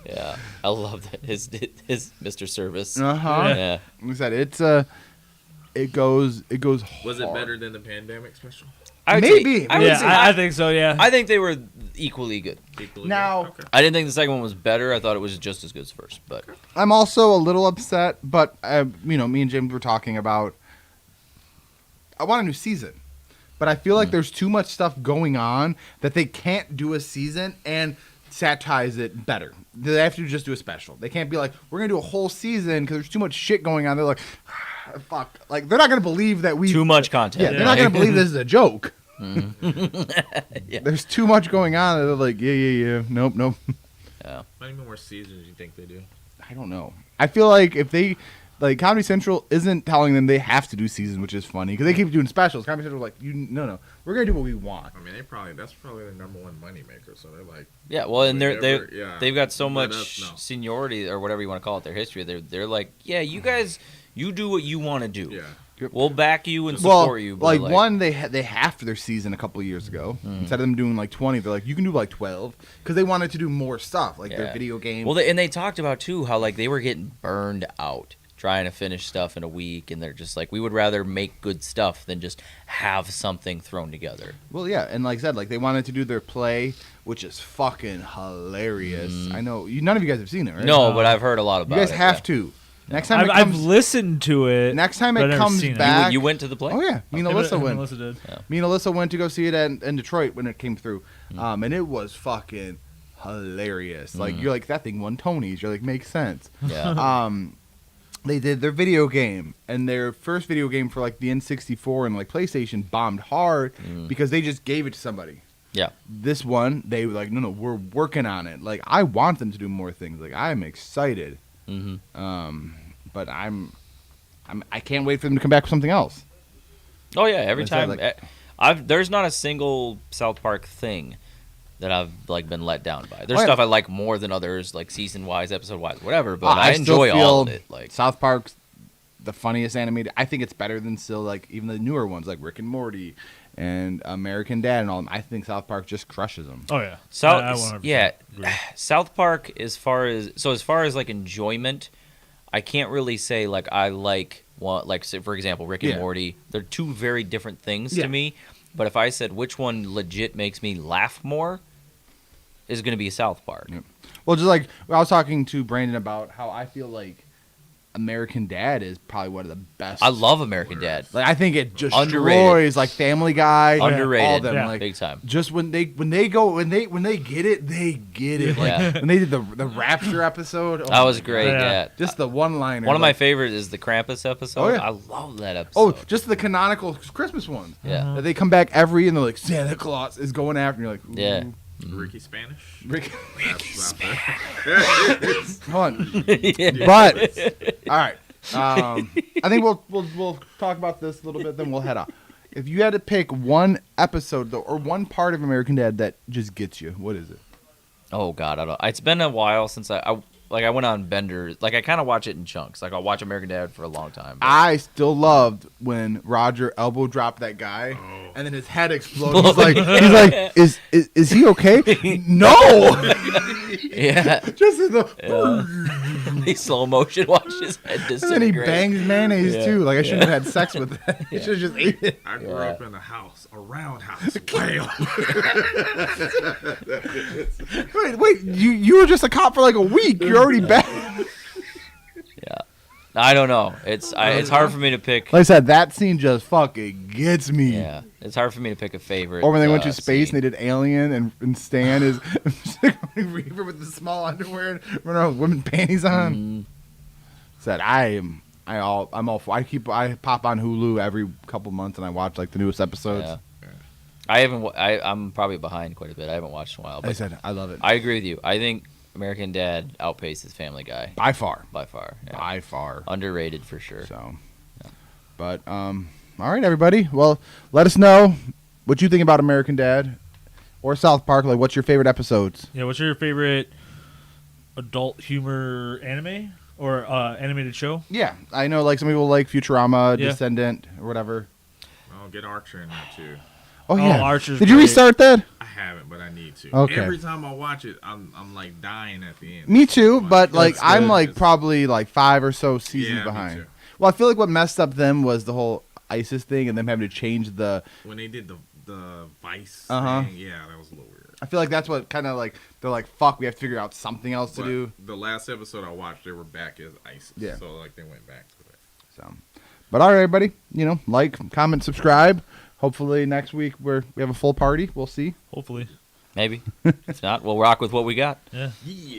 Yeah, I love that his Mr. Service. Yeah, like I said, it goes. Was it better than the pandemic special? I think so. Yeah, I think they were equally good. Now, I didn't think the second one was better. I thought it was just as good as first. But I'm also a little upset. But me and James were talking about. I want a new season, but I feel like there's too much stuff going on that they can't do a season and satirize it better. They have to just do a special. They can't be like, we're gonna do a whole season because there's too much shit going on. They're like, fuck. Like they're not gonna believe that we too much content. Yeah, they're not gonna believe this is a joke. There's too much going on. They're like, yeah. Nope. How many more seasons do you think they do? I don't know. I feel like if they, like, Comedy Central isn't telling them they have to do seasons, which is funny because they keep doing specials. Comedy Central's like, no, we're gonna do what we want. I mean, that's probably their number one moneymaker. So they're like, yeah, well, and they've got so much seniority or whatever you want to call it, their history. They're like, yeah, you guys, you do what you want to do. Yeah. We'll back you and support you. But one, they halved their season a couple of years ago. Instead of them doing like 20, they're like, you can do like 12 because they wanted to do more stuff, like their video games. Well, and they talked about too how like they were getting burned out trying to finish stuff in a week, and they're just like, we would rather make good stuff than just have something thrown together. Well, yeah, and like I said, like they wanted to do their play, which is fucking hilarious. I know none of you guys have seen it, right? No, but I've heard a lot about it. You guys have to. Next time I've listened to it. Next time it comes back, you went to the play. Oh yeah, me and Alyssa went. Alyssa did. Yeah. Me and Alyssa went to go see it in Detroit when it came through, and it was fucking hilarious. Like you're like, that thing won Tonys. You're like, makes sense. Yeah. They did their video game, and their first video game for like the N64 and like PlayStation bombed hard because they just gave it to somebody. Yeah. This one, they were like, no, we're working on it. Like I want them to do more things. Like I'm excited. But I can't wait for them to come back with something else. Oh yeah, every time. There's not a single South Park thing that I've like been let down by. There's stuff I like more than others, like season wise, episode wise, whatever. But I enjoy all of it. Like South Park's the funniest animated. I think it's better than still like even the newer ones like Rick and Morty and American Dad and all them. I think South Park just crushes them. Oh yeah, South Park as far as like enjoyment, I can't really say like I like one, like say, for example Rick and Morty. They're two very different things to me. But if I said which one legit makes me laugh more, is going to be South Park. Yep. Well, just like I was talking to Brandon about how I feel like American Dad is probably one of the best. I love American Dad. Like I think it just destroys like Family Guy, underrated, all of them, like big time. Just when they get it, they get it. Like when they did the Rapture episode, that was great. Yeah, just the one-liner. One of my favorites is the Krampus episode. Oh, yeah. I love that episode. Oh, just the canonical Christmas one. Yeah, that they come back and they're like Santa Claus is going after, and you're like, ooh. Yeah. Ricky Spanish. Ricky Spanish. Hold on. But all right. I think we'll talk about this a little bit, then we'll head off. If you had to pick one episode though, or one part of American Dad that just gets you, what is it? Oh God, I don't. It's been a while since I went on benders. Like I kind of watch it in chunks. Like I'll watch American Dad for a long time. I still loved when Roger elbow dropped that guy, and then his head exploded. He's like, is he okay? No. Yeah. Just in the he slow motion watch his head disintegrate. And then he bangs mayonnaise too. Like I shouldn't have had sex with that. He should have just ate it. I grew up in a roundhouse. Wait, you were just a cop for like a week. You're already back. Yeah. I don't know. It's hard for me to pick. Like I said, that scene just fucking gets me. Yeah, it's hard for me to pick a favorite. Or when they went to space scene. and they did Alien and Stan is Reaver with the small underwear and running around with women's panties on. Said I'm all for. I pop on Hulu every couple months and I watch like the newest episodes. Yeah. I'm probably behind quite a bit. I haven't watched in a while. But I said I love it. I agree with you. I think American Dad outpaces Family Guy by far. Yeah. By far. Underrated for sure. So, but all right, everybody. Well, let us know what you think about American Dad or South Park. Like, what's your favorite episodes? Yeah, what's your favorite adult humor anime or animated show? Yeah, I know. Like some people like Futurama, Descendant, or whatever. I'll get Archer in there too. Oh yeah, Archer's Did you great. restart that? I haven't, but I need to. Okay. Every time I watch it, I'm like dying at the end. Me too, but like That's I'm good. like probably like 5 or so seasons Yeah, me behind. too. Well, I feel like what messed up them was the whole ISIS thing and them having to change the. When they did the Vice Uh-huh. thing, yeah, that was a little weird. I feel like that's what kind of like they're like, fuck, we have to figure out something else to But do. the last episode I watched, they were back as ISIS. Yeah. So like they went back to it. So, but all right, everybody, like, comment, subscribe. Hopefully next week we have a full party. We'll see. Hopefully. Maybe. If not, we'll rock with what we got. Yeah. Yeah.